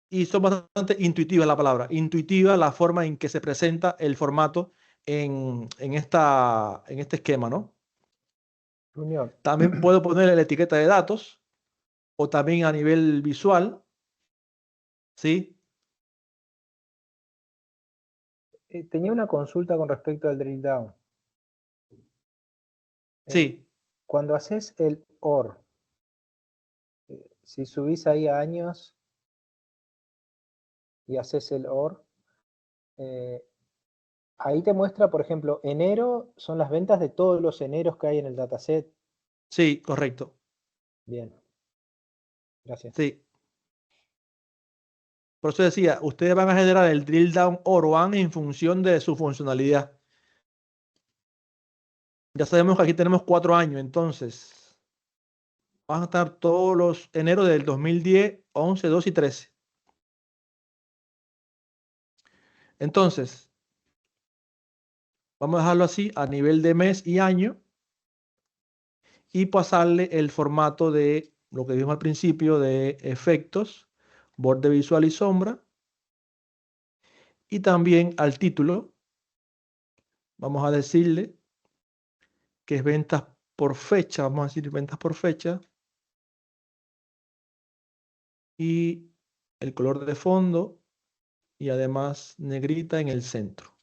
y son bastante intuitivas la palabra. Intuitiva la forma en que se presenta el formato en este esquema, ¿no? Junior, También puedo ponerle la etiqueta de datos o también a nivel visual, ¿sí? tenía una consulta con respecto al drill down. Sí, Cuando haces el OR, si subís ahí a años y haces el OR, ahí te muestra, por ejemplo, enero son las ventas de todos los eneros que hay en el dataset. sí, correcto. Bien. Gracias. Sí. Por eso decía, ustedes van a generar el drill down or one en función de su funcionalidad. Ya sabemos que aquí tenemos 4 años, entonces van a estar todos los enero del 2010, 11, 12 y 13. Entonces, vamos a dejarlo así a nivel de mes y año y pasarle el formato de lo que vimos al principio de efectos, borde visual y sombra. Y también al título, vamos a decirle que es ventas por fecha, vamos a decir ventas por fecha. Y el color de fondo y además negrita en el centro.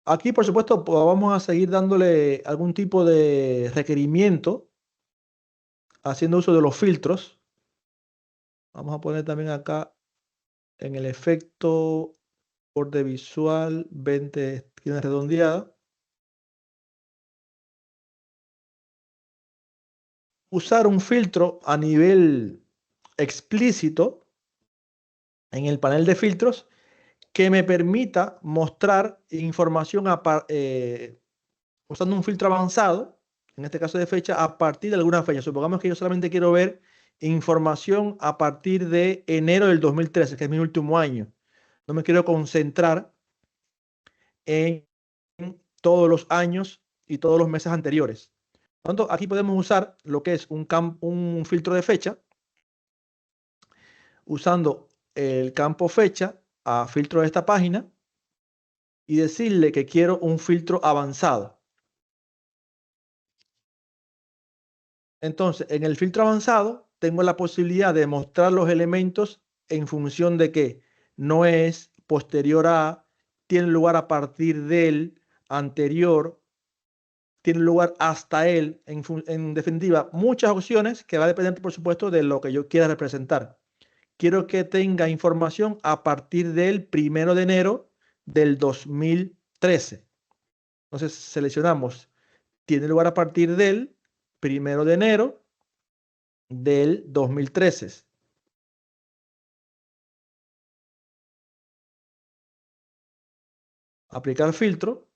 Aquí, por supuesto, pues, vamos a seguir dándole algún tipo de requerimiento haciendo uso de los filtros. Vamos a poner también acá en el efecto borde visual 20 esquinas redondeadas. Usar un filtro a nivel explícito en el panel de filtros que me permita mostrar información usando un filtro avanzado, en este caso de fecha, a partir de alguna fecha. Supongamos que yo solamente quiero ver información a partir de enero del 2013, que es mi último año. No me quiero concentrar en todos los años y todos los meses anteriores. Por lo tanto, aquí podemos usar lo que es un filtro de fecha, usando el campo fecha a filtro de esta página y decirle que quiero un filtro avanzado. Entonces, en el filtro avanzado tengo la posibilidad de mostrar los elementos en función de que no es, posterior a, tiene lugar a partir del, anterior, tiene lugar hasta él, en definitiva, muchas opciones que va a depender, por supuesto, de lo que yo quiera representar. Quiero que tenga información a partir del 1 de enero del 2013. Entonces seleccionamos, tiene lugar a partir del 1 de enero del 2013. Aplicar filtro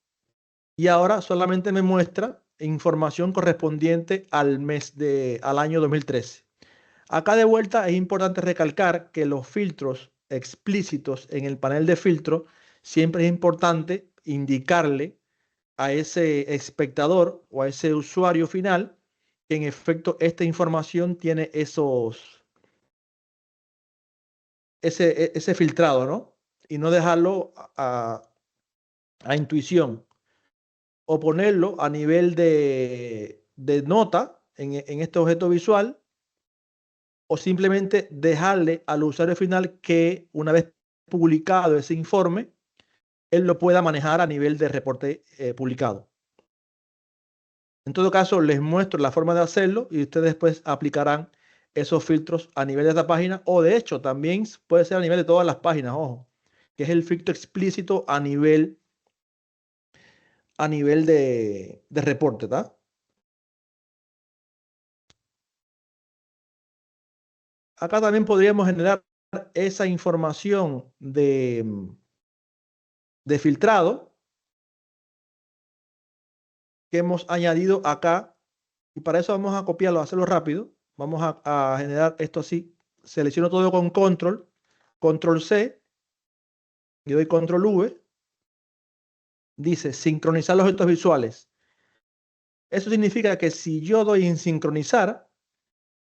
y ahora solamente me muestra información correspondiente al al año 2013. Acá de vuelta es importante recalcar que los filtros explícitos en el panel de filtro siempre es importante indicarle a ese espectador o a ese usuario final que en efecto esta información tiene ese filtrado, ¿no? Y no dejarlo a intuición o ponerlo a nivel de nota en este objeto visual, o simplemente dejarle al usuario final que una vez publicado ese informe, él lo pueda manejar a nivel de reporte publicado. En todo caso, les muestro la forma de hacerlo y ustedes después aplicarán esos filtros a nivel de esta página, o de hecho también puede ser a nivel de todas las páginas, ojo, que es el filtro explícito a nivel de reporte, ¿tá? Acá también podríamos generar esa información de filtrado que hemos añadido acá, y para eso vamos a copiarlo, a hacerlo rápido. Vamos a generar esto así. Selecciono todo con control C, y doy control V. Dice sincronizar los objetos visuales. Eso significa que si yo doy en sincronizar,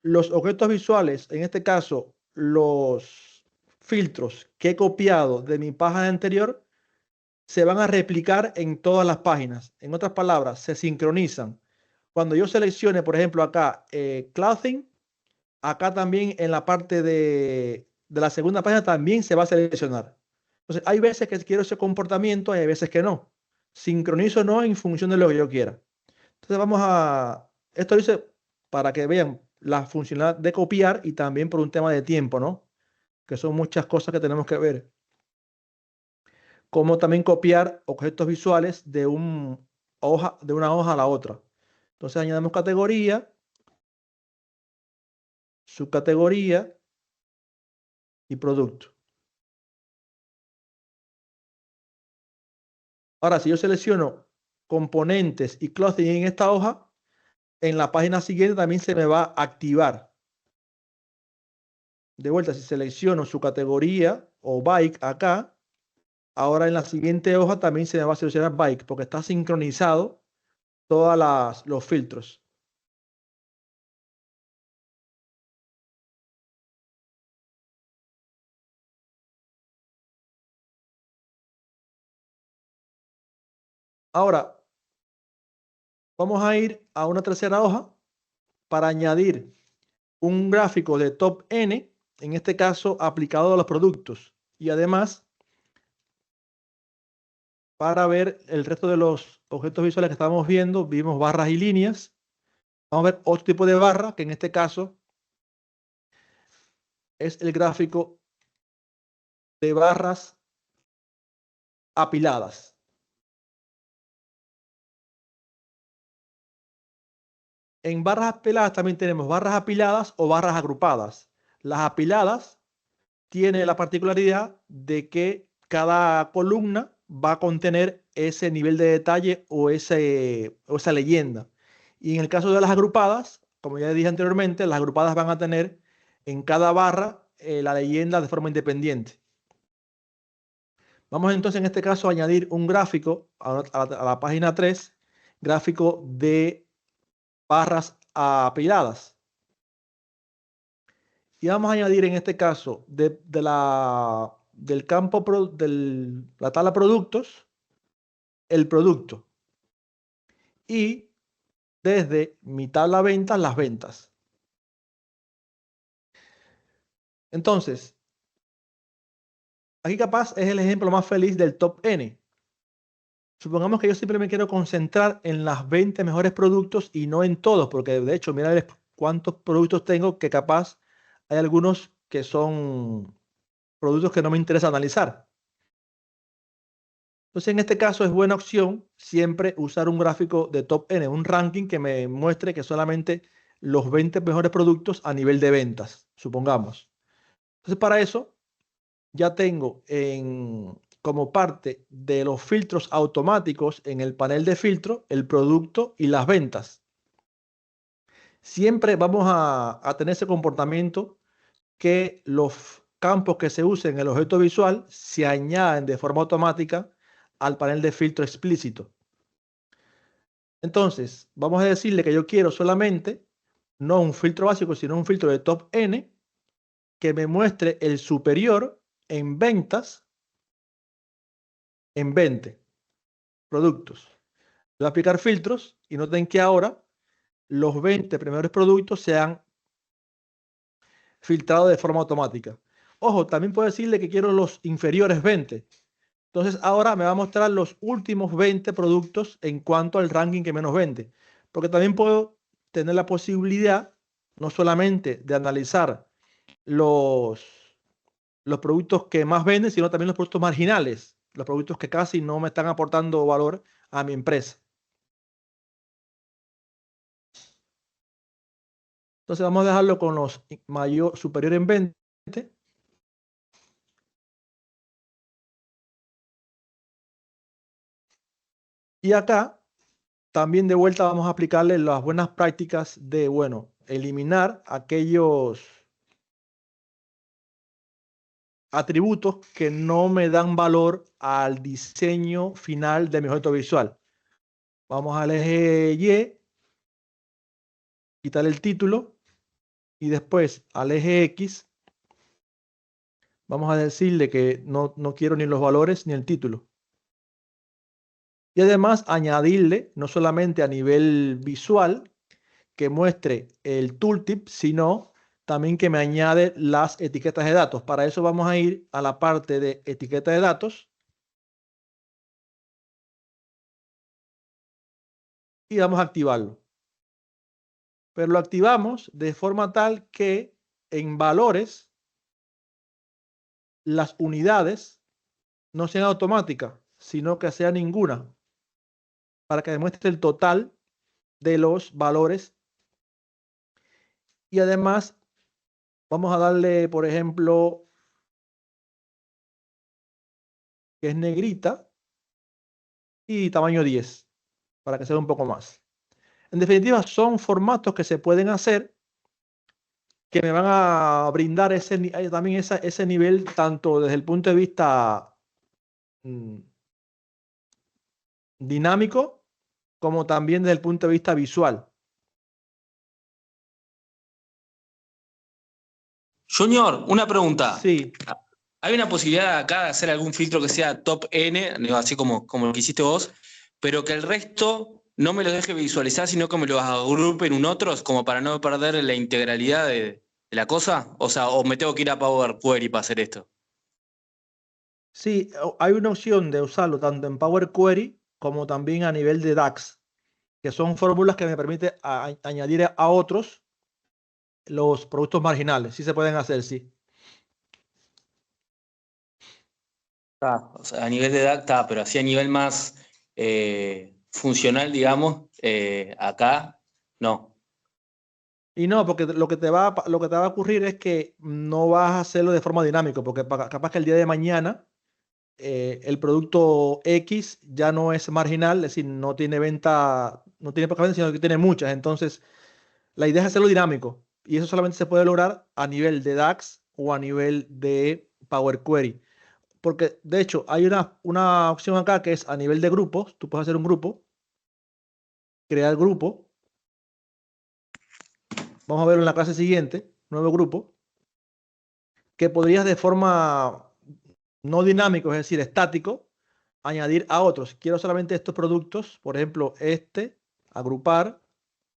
los objetos visuales, en este caso los filtros que he copiado de mi página anterior, se van a replicar en todas las páginas. En otras palabras, se sincronizan. Cuando yo seleccione, por ejemplo, acá Clothing, acá también en la parte de la segunda página también se va a seleccionar. Entonces, hay veces que quiero ese comportamiento y hay veces que no. Sincronizo o no en función de lo que yo quiera. Entonces esto dice para que vean la funcionalidad de copiar y también por un tema de tiempo, ¿no? Que son muchas cosas que tenemos que ver. Como también copiar objetos visuales de una hoja a la otra. Entonces añadimos categoría, subcategoría y producto. Ahora, si yo selecciono componentes y clothing en esta hoja, en la página siguiente también se me va a activar. De vuelta, si selecciono su categoría o bike acá, ahora en la siguiente hoja también se me va a seleccionar bike porque está sincronizado todos los filtros. Ahora, vamos a ir a una tercera hoja para añadir un gráfico de top N, en este caso aplicado a los productos. Y además, para ver el resto de los objetos visuales que estábamos viendo, vimos barras y líneas. Vamos a ver otro tipo de barra, que en este caso es el gráfico de barras apiladas. En barras apiladas también tenemos barras apiladas o barras agrupadas. Las apiladas tiene la particularidad de que cada columna va a contener ese nivel de detalle o esa leyenda. Y en el caso de las agrupadas, como ya dije anteriormente, las agrupadas van a tener en cada barra la leyenda de forma independiente. Vamos entonces en este caso a añadir un gráfico a la página 3, gráfico de barras apiladas. Y vamos a añadir en este caso del campo de la tabla productos, el producto. Y desde mi tabla ventas, las ventas. Entonces, aquí capaz es el ejemplo más feliz del top N. Supongamos que yo siempre me quiero concentrar en las 20 mejores productos y no en todos, porque de hecho, mira cuántos productos tengo que capaz hay algunos que son productos que no me interesa analizar. Entonces, en este caso es buena opción siempre usar un gráfico de top N, un ranking que me muestre que solamente los 20 mejores productos a nivel de ventas, supongamos. Entonces, para eso ya tengo como parte de los filtros automáticos en el panel de filtro el producto y las ventas. Siempre vamos a tener ese comportamiento que los campos que se usen en el objeto visual se añaden de forma automática al panel de filtro explícito. Entonces, vamos a decirle que yo quiero solamente, no un filtro básico, sino un filtro de top N que me muestre el superior en ventas en 20 productos. Voy a aplicar filtros y noten que ahora los 20 primeros productos se han filtrado de forma automática. Ojo, también puedo decirle que quiero los inferiores 20. Entonces ahora me va a mostrar los últimos 20 productos en cuanto al ranking que menos vende. Porque también puedo tener la posibilidad no solamente de analizar los productos que más venden, sino también los productos marginales, los productos que casi no me están aportando valor a mi empresa. Entonces vamos a dejarlo con los superior en 20. Y acá también de vuelta vamos a aplicarle las buenas prácticas de, bueno, eliminar aquellos atributos que no me dan valor al diseño final de mi objeto visual. Vamos al eje Y, quitar el título y después al eje X vamos a decirle que no quiero ni los valores ni el título. Y además añadirle, no solamente a nivel visual, que muestre el tooltip, sino también que me añade las etiquetas de datos. Para eso vamos a ir a la parte de etiqueta de datos y vamos a activarlo. Pero lo activamos de forma tal que en valores las unidades no sean automáticas, sino que sea ninguna, para que demuestre el total de los valores. Y además vamos a darle, por ejemplo, que es negrita y tamaño 10, para que sea un poco más. En definitiva, son formatos que se pueden hacer que me van a brindar también ese nivel, tanto desde el punto de vista dinámico, como también desde el punto de vista visual. Junior, una pregunta. Sí. ¿Hay una posibilidad acá de hacer algún filtro que sea top N, así como lo que hiciste vos, pero que el resto no me los deje visualizar, sino que me los agrupe en un otros, como para no perder la integralidad de la cosa? O sea, o me tengo que ir a Power Query para hacer esto. Sí, hay una opción de usarlo tanto en Power Query como también a nivel de DAX, que son fórmulas que me permiten añadir a otros los productos marginales. Sí se pueden hacer, sí. O sea, a nivel de data, pero así a nivel más funcional, digamos, acá no. Y no, porque lo que te va a ocurrir es que no vas a hacerlo de forma dinámica, porque capaz que el día de mañana el producto X ya no es marginal, es decir, no tiene venta, no tiene poca venta, sino que tiene muchas. Entonces, la idea es hacerlo dinámico. Y eso solamente se puede lograr a nivel de DAX o a nivel de Power Query. Porque, de hecho, hay una opción acá que es a nivel de grupos. Tú puedes hacer un grupo, crear grupo. Vamos a verlo en la clase siguiente, nuevo grupo, que podrías de forma no dinámico, es decir, estático, añadir a otros. Quiero solamente estos productos, por ejemplo, agrupar,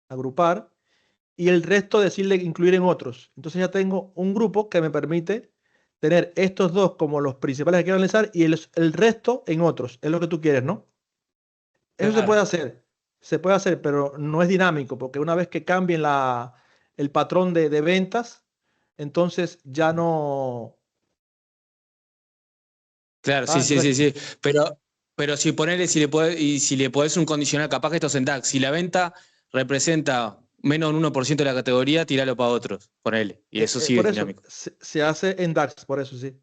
agrupar, y el resto decirle incluir en otros. Entonces ya tengo un grupo que me permite tener estos dos como los principales que quiero analizar y el resto en otros. Es lo que tú quieres, ¿no? Eso Claro. se puede hacer, pero no es dinámico, porque una vez que cambien el patrón de ventas, entonces ya no... Claro, Ah, sí, sí, sí, entonces, sí. Pero si le podés un condicional, capaz que esto es en DAX. Si la venta representa menos de un 1% de la categoría, tíralo para otros, ponele. Y eso sí por es eso, dinámico. se hace en DAX, por eso sí.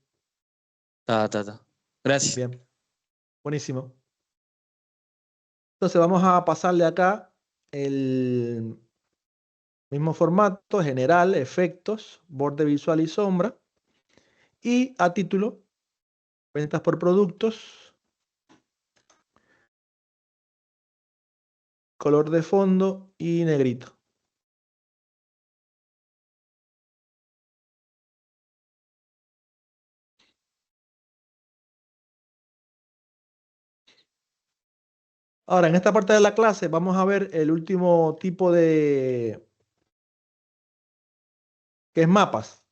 Ta, ta, ta. Gracias. Bien, buenísimo. Entonces vamos a pasarle acá el mismo formato, general, efectos, borde visual y sombra. Y a título, ventas por productos, color de fondo y negrito. Ahora, en esta parte de la clase vamos a ver el último tipo que es mapas.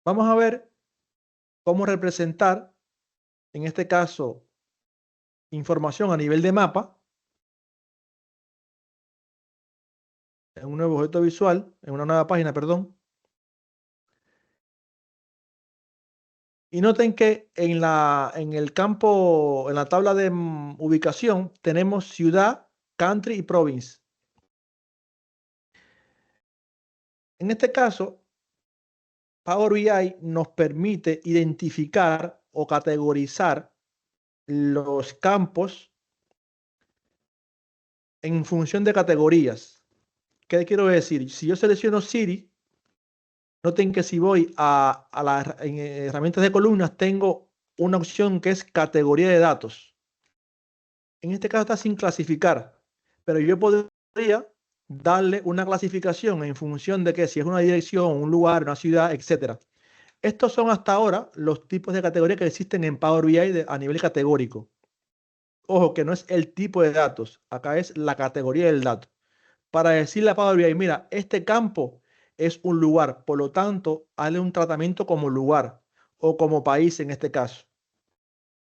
Vamos a ver cómo representar, en este caso, información a nivel de mapa en un nuevo objeto visual, en una nueva página, perdón. Y noten que en el campo, en la tabla de ubicación, tenemos ciudad, country y province. En este caso, Power BI nos permite identificar o categorizar los campos en función de categorías. ¿Qué quiero decir? Si yo selecciono City, noten que si voy a las herramientas de columnas, tengo una opción que es categoría de datos. En este caso está sin clasificar, pero yo podría darle una clasificación en función de que si es una dirección, un lugar, una ciudad, etc. Estos son hasta ahora los tipos de categoría que existen en Power BI a nivel categórico. Ojo, que no es el tipo de datos, acá es la categoría del dato. Para decirle a Power BI, mira, este campo es un lugar, por lo tanto, hazle un tratamiento como lugar o como país en este caso.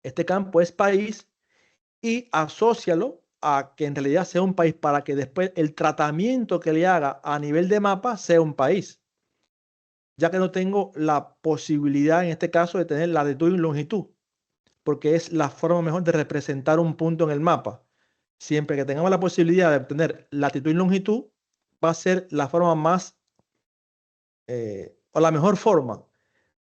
Este campo es país y asócialo a que en realidad sea un país para que después el tratamiento que le haga a nivel de mapa sea un país, ya que no tengo la posibilidad en este caso de tener latitud y longitud, porque es la forma mejor de representar un punto en el mapa. Siempre que tengamos la posibilidad de obtener latitud y longitud, va a ser la forma más o la mejor forma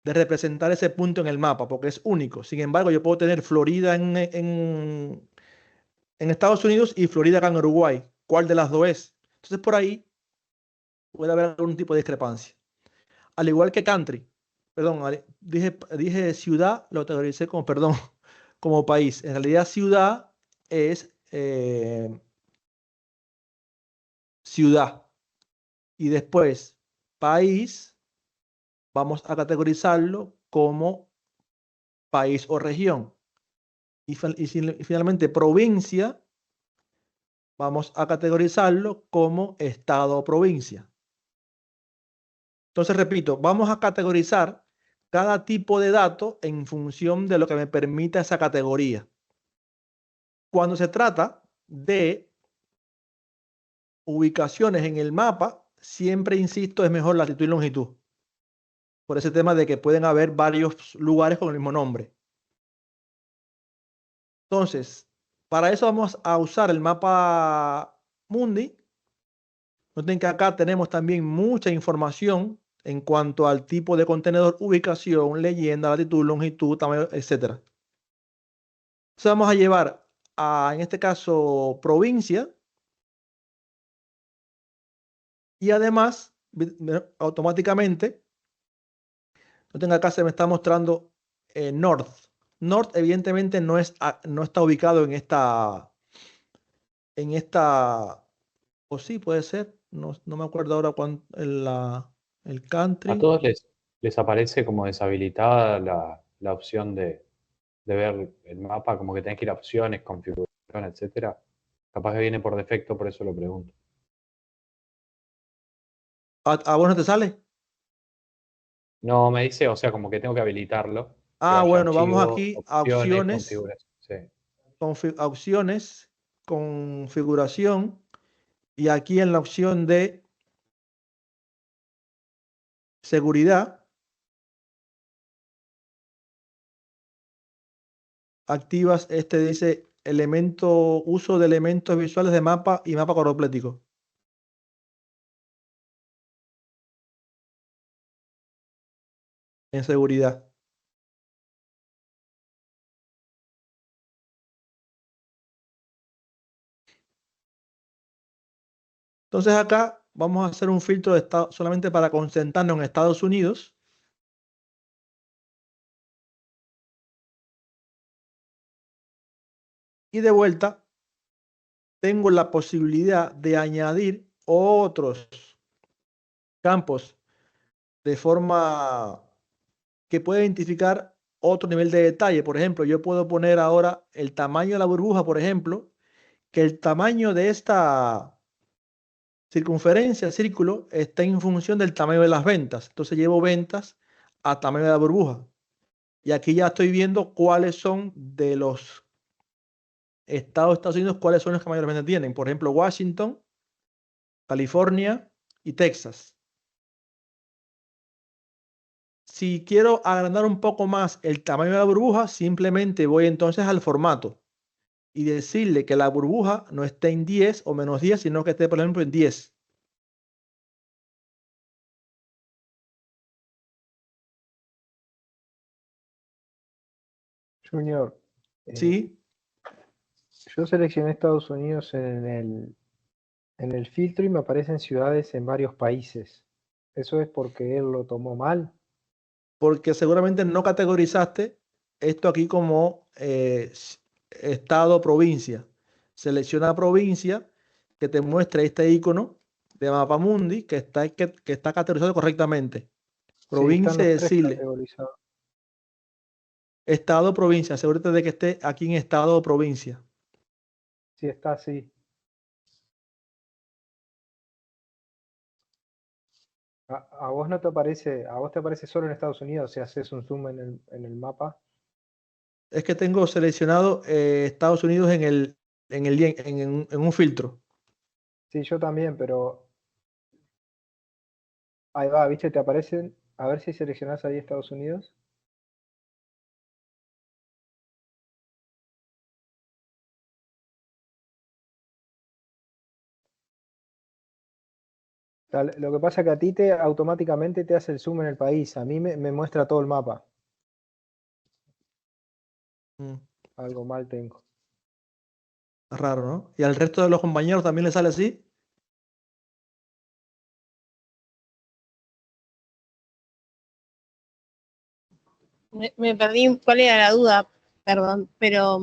de representar ese punto en el mapa, porque es único. Sin embargo, yo puedo tener Florida en Estados Unidos y Florida acá en Uruguay. ¿Cuál de las dos es? Entonces, por ahí puede haber algún tipo de discrepancia. Al igual que country, perdón, dije ciudad, lo categoricé como, perdón, como país. En realidad, ciudad es ciudad. Y después, país, vamos a categorizarlo como país o región. Y finalmente, provincia, vamos a categorizarlo como estado o provincia. Entonces, repito, vamos a categorizar cada tipo de dato en función de lo que me permita esa categoría. Cuando se trata de ubicaciones en el mapa, siempre insisto, es mejor latitud y longitud. Por ese tema de que pueden haber varios lugares con el mismo nombre. Entonces, para eso vamos a usar el mapa mundi. Noten que acá tenemos también mucha información en cuanto al tipo de contenedor, ubicación, leyenda, latitud, longitud, tamaño, etc. Entonces vamos a llevar a, en este caso, provincia. Y además, automáticamente, noten acá se me está mostrando North. North evidentemente no está ubicado en esta, o sí puede ser, no me acuerdo ahora cuánto, el country. A todos les aparece como deshabilitada la opción de ver el mapa, como que tenés que ir a opciones, configuración, etcétera. Capaz que viene por defecto, por eso lo pregunto. ¿A vos no te sale? No, me dice, o sea, como que tengo que habilitarlo. Que Ah, vaya bueno, vamos archivo, aquí a opciones, opciones, configuración. Sí. a opciones, configuración, y aquí en la opción de seguridad, activas dice uso de elementos visuales de mapa y mapa corplético. En seguridad. Entonces acá vamos a hacer un filtro de estado solamente para concentrarnos en Estados Unidos. Y de vuelta tengo la posibilidad de añadir otros campos de forma que pueda identificar otro nivel de detalle. Por ejemplo, yo puedo poner ahora el tamaño de la burbuja, por ejemplo, que el tamaño de esta circunferencia, círculo, está en función del tamaño de las ventas. Entonces llevo ventas a tamaño de la burbuja. Y aquí ya estoy viendo cuáles son de los estados de Estados Unidos, cuáles son los que mayor ventas tienen. Por ejemplo, Washington, California y Texas. Si quiero agrandar un poco más el tamaño de la burbuja, simplemente voy entonces al formato y decirle que la burbuja no esté en 10 o menos 10, sino que esté, por ejemplo, en 10. Junior, ¿Sí? yo seleccioné Estados Unidos en el filtro y me aparecen ciudades en varios países. ¿Eso es porque él lo tomó mal? Porque seguramente no categorizaste esto aquí como estado o provincia. Selecciona provincia que te muestre este icono de Mapamundi que está categorizado correctamente. Sí, Provincia están y los tres decirle categorizados. estado o provincia. Asegúrate de que esté aquí en estado o provincia. Sí, está así. A vos no te aparece, a vos te aparece solo en Estados Unidos si haces un zoom en el mapa. Es que tengo seleccionado Estados Unidos en un filtro. Sí, yo también, pero ahí va, ¿viste? Te aparecen, a ver si seleccionás ahí Estados Unidos. Lo que pasa es que a ti automáticamente te hace el zoom en el país, a mí me muestra todo el mapa. Algo mal tengo. Raro, ¿no? ¿Y al resto de los compañeros también le sale así? Me perdí cuál era la duda, perdón, pero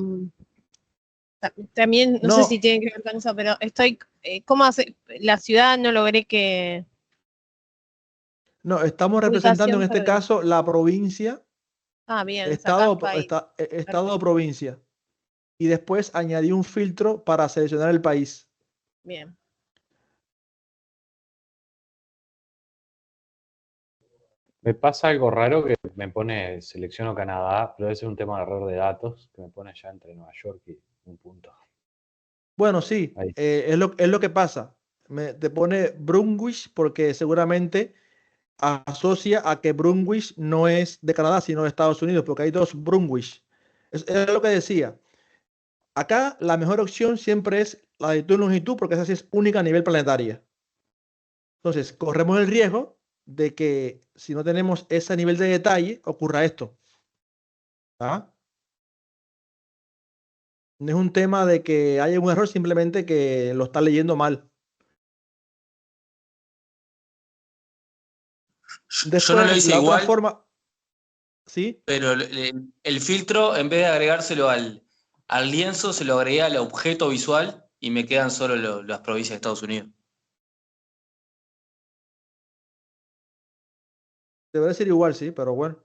también no sé si No, tiene que ver con eso, pero ¿cómo hace? La ciudad no logré que no, estamos representando en ubicación este perdí. caso la provincia, Ah, bien, estado, sacás país. estado o provincia. Y después añadí un filtro para seleccionar el país. Bien. Me pasa algo raro que me pone selecciono Canadá, pero debe ser un tema de error de datos, que me pone ya entre Nueva York y un punto. Bueno, sí, Ahí. es lo que pasa. Te pone Brunswick porque seguramente asocia a que Brunswick no es de Canadá, sino de Estados Unidos, porque hay dos Brunswick. Es lo que decía. Acá la mejor opción siempre es la latitud y longitud, porque esa sí es única a nivel planetaria. Entonces, corremos el riesgo de que si no tenemos ese nivel de detalle, ocurra esto. ¿Ah? No es un tema de que haya un error, simplemente que lo está leyendo mal. Yo no lo hice la otra igual, forma, ¿sí? pero el filtro, en vez de agregárselo al lienzo, se lo agregué al objeto visual y me quedan solo las provincias de Estados Unidos. Debería ser igual, sí, pero bueno.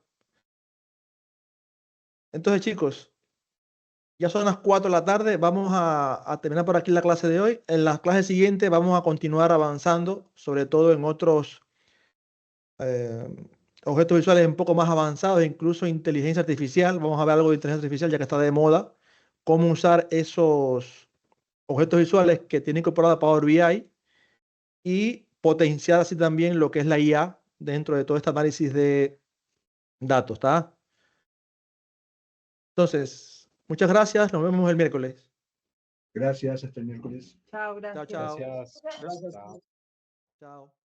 Entonces, chicos, ya son las 4 de la tarde. Vamos a terminar por aquí la clase de hoy. En las clases siguientes vamos a continuar avanzando, sobre todo en otros objetos visuales un poco más avanzados, incluso inteligencia artificial. Vamos a ver algo de inteligencia artificial ya que está de moda. Cómo usar esos objetos visuales que tiene incorporada Power BI y potenciar así también lo que es la IA dentro de todo este análisis de datos, ¿está? Entonces, muchas gracias. Nos vemos el miércoles. Gracias, hasta el miércoles. Chao, Chao, gracias. chao. Gracias. Gracias. Chao. Chao.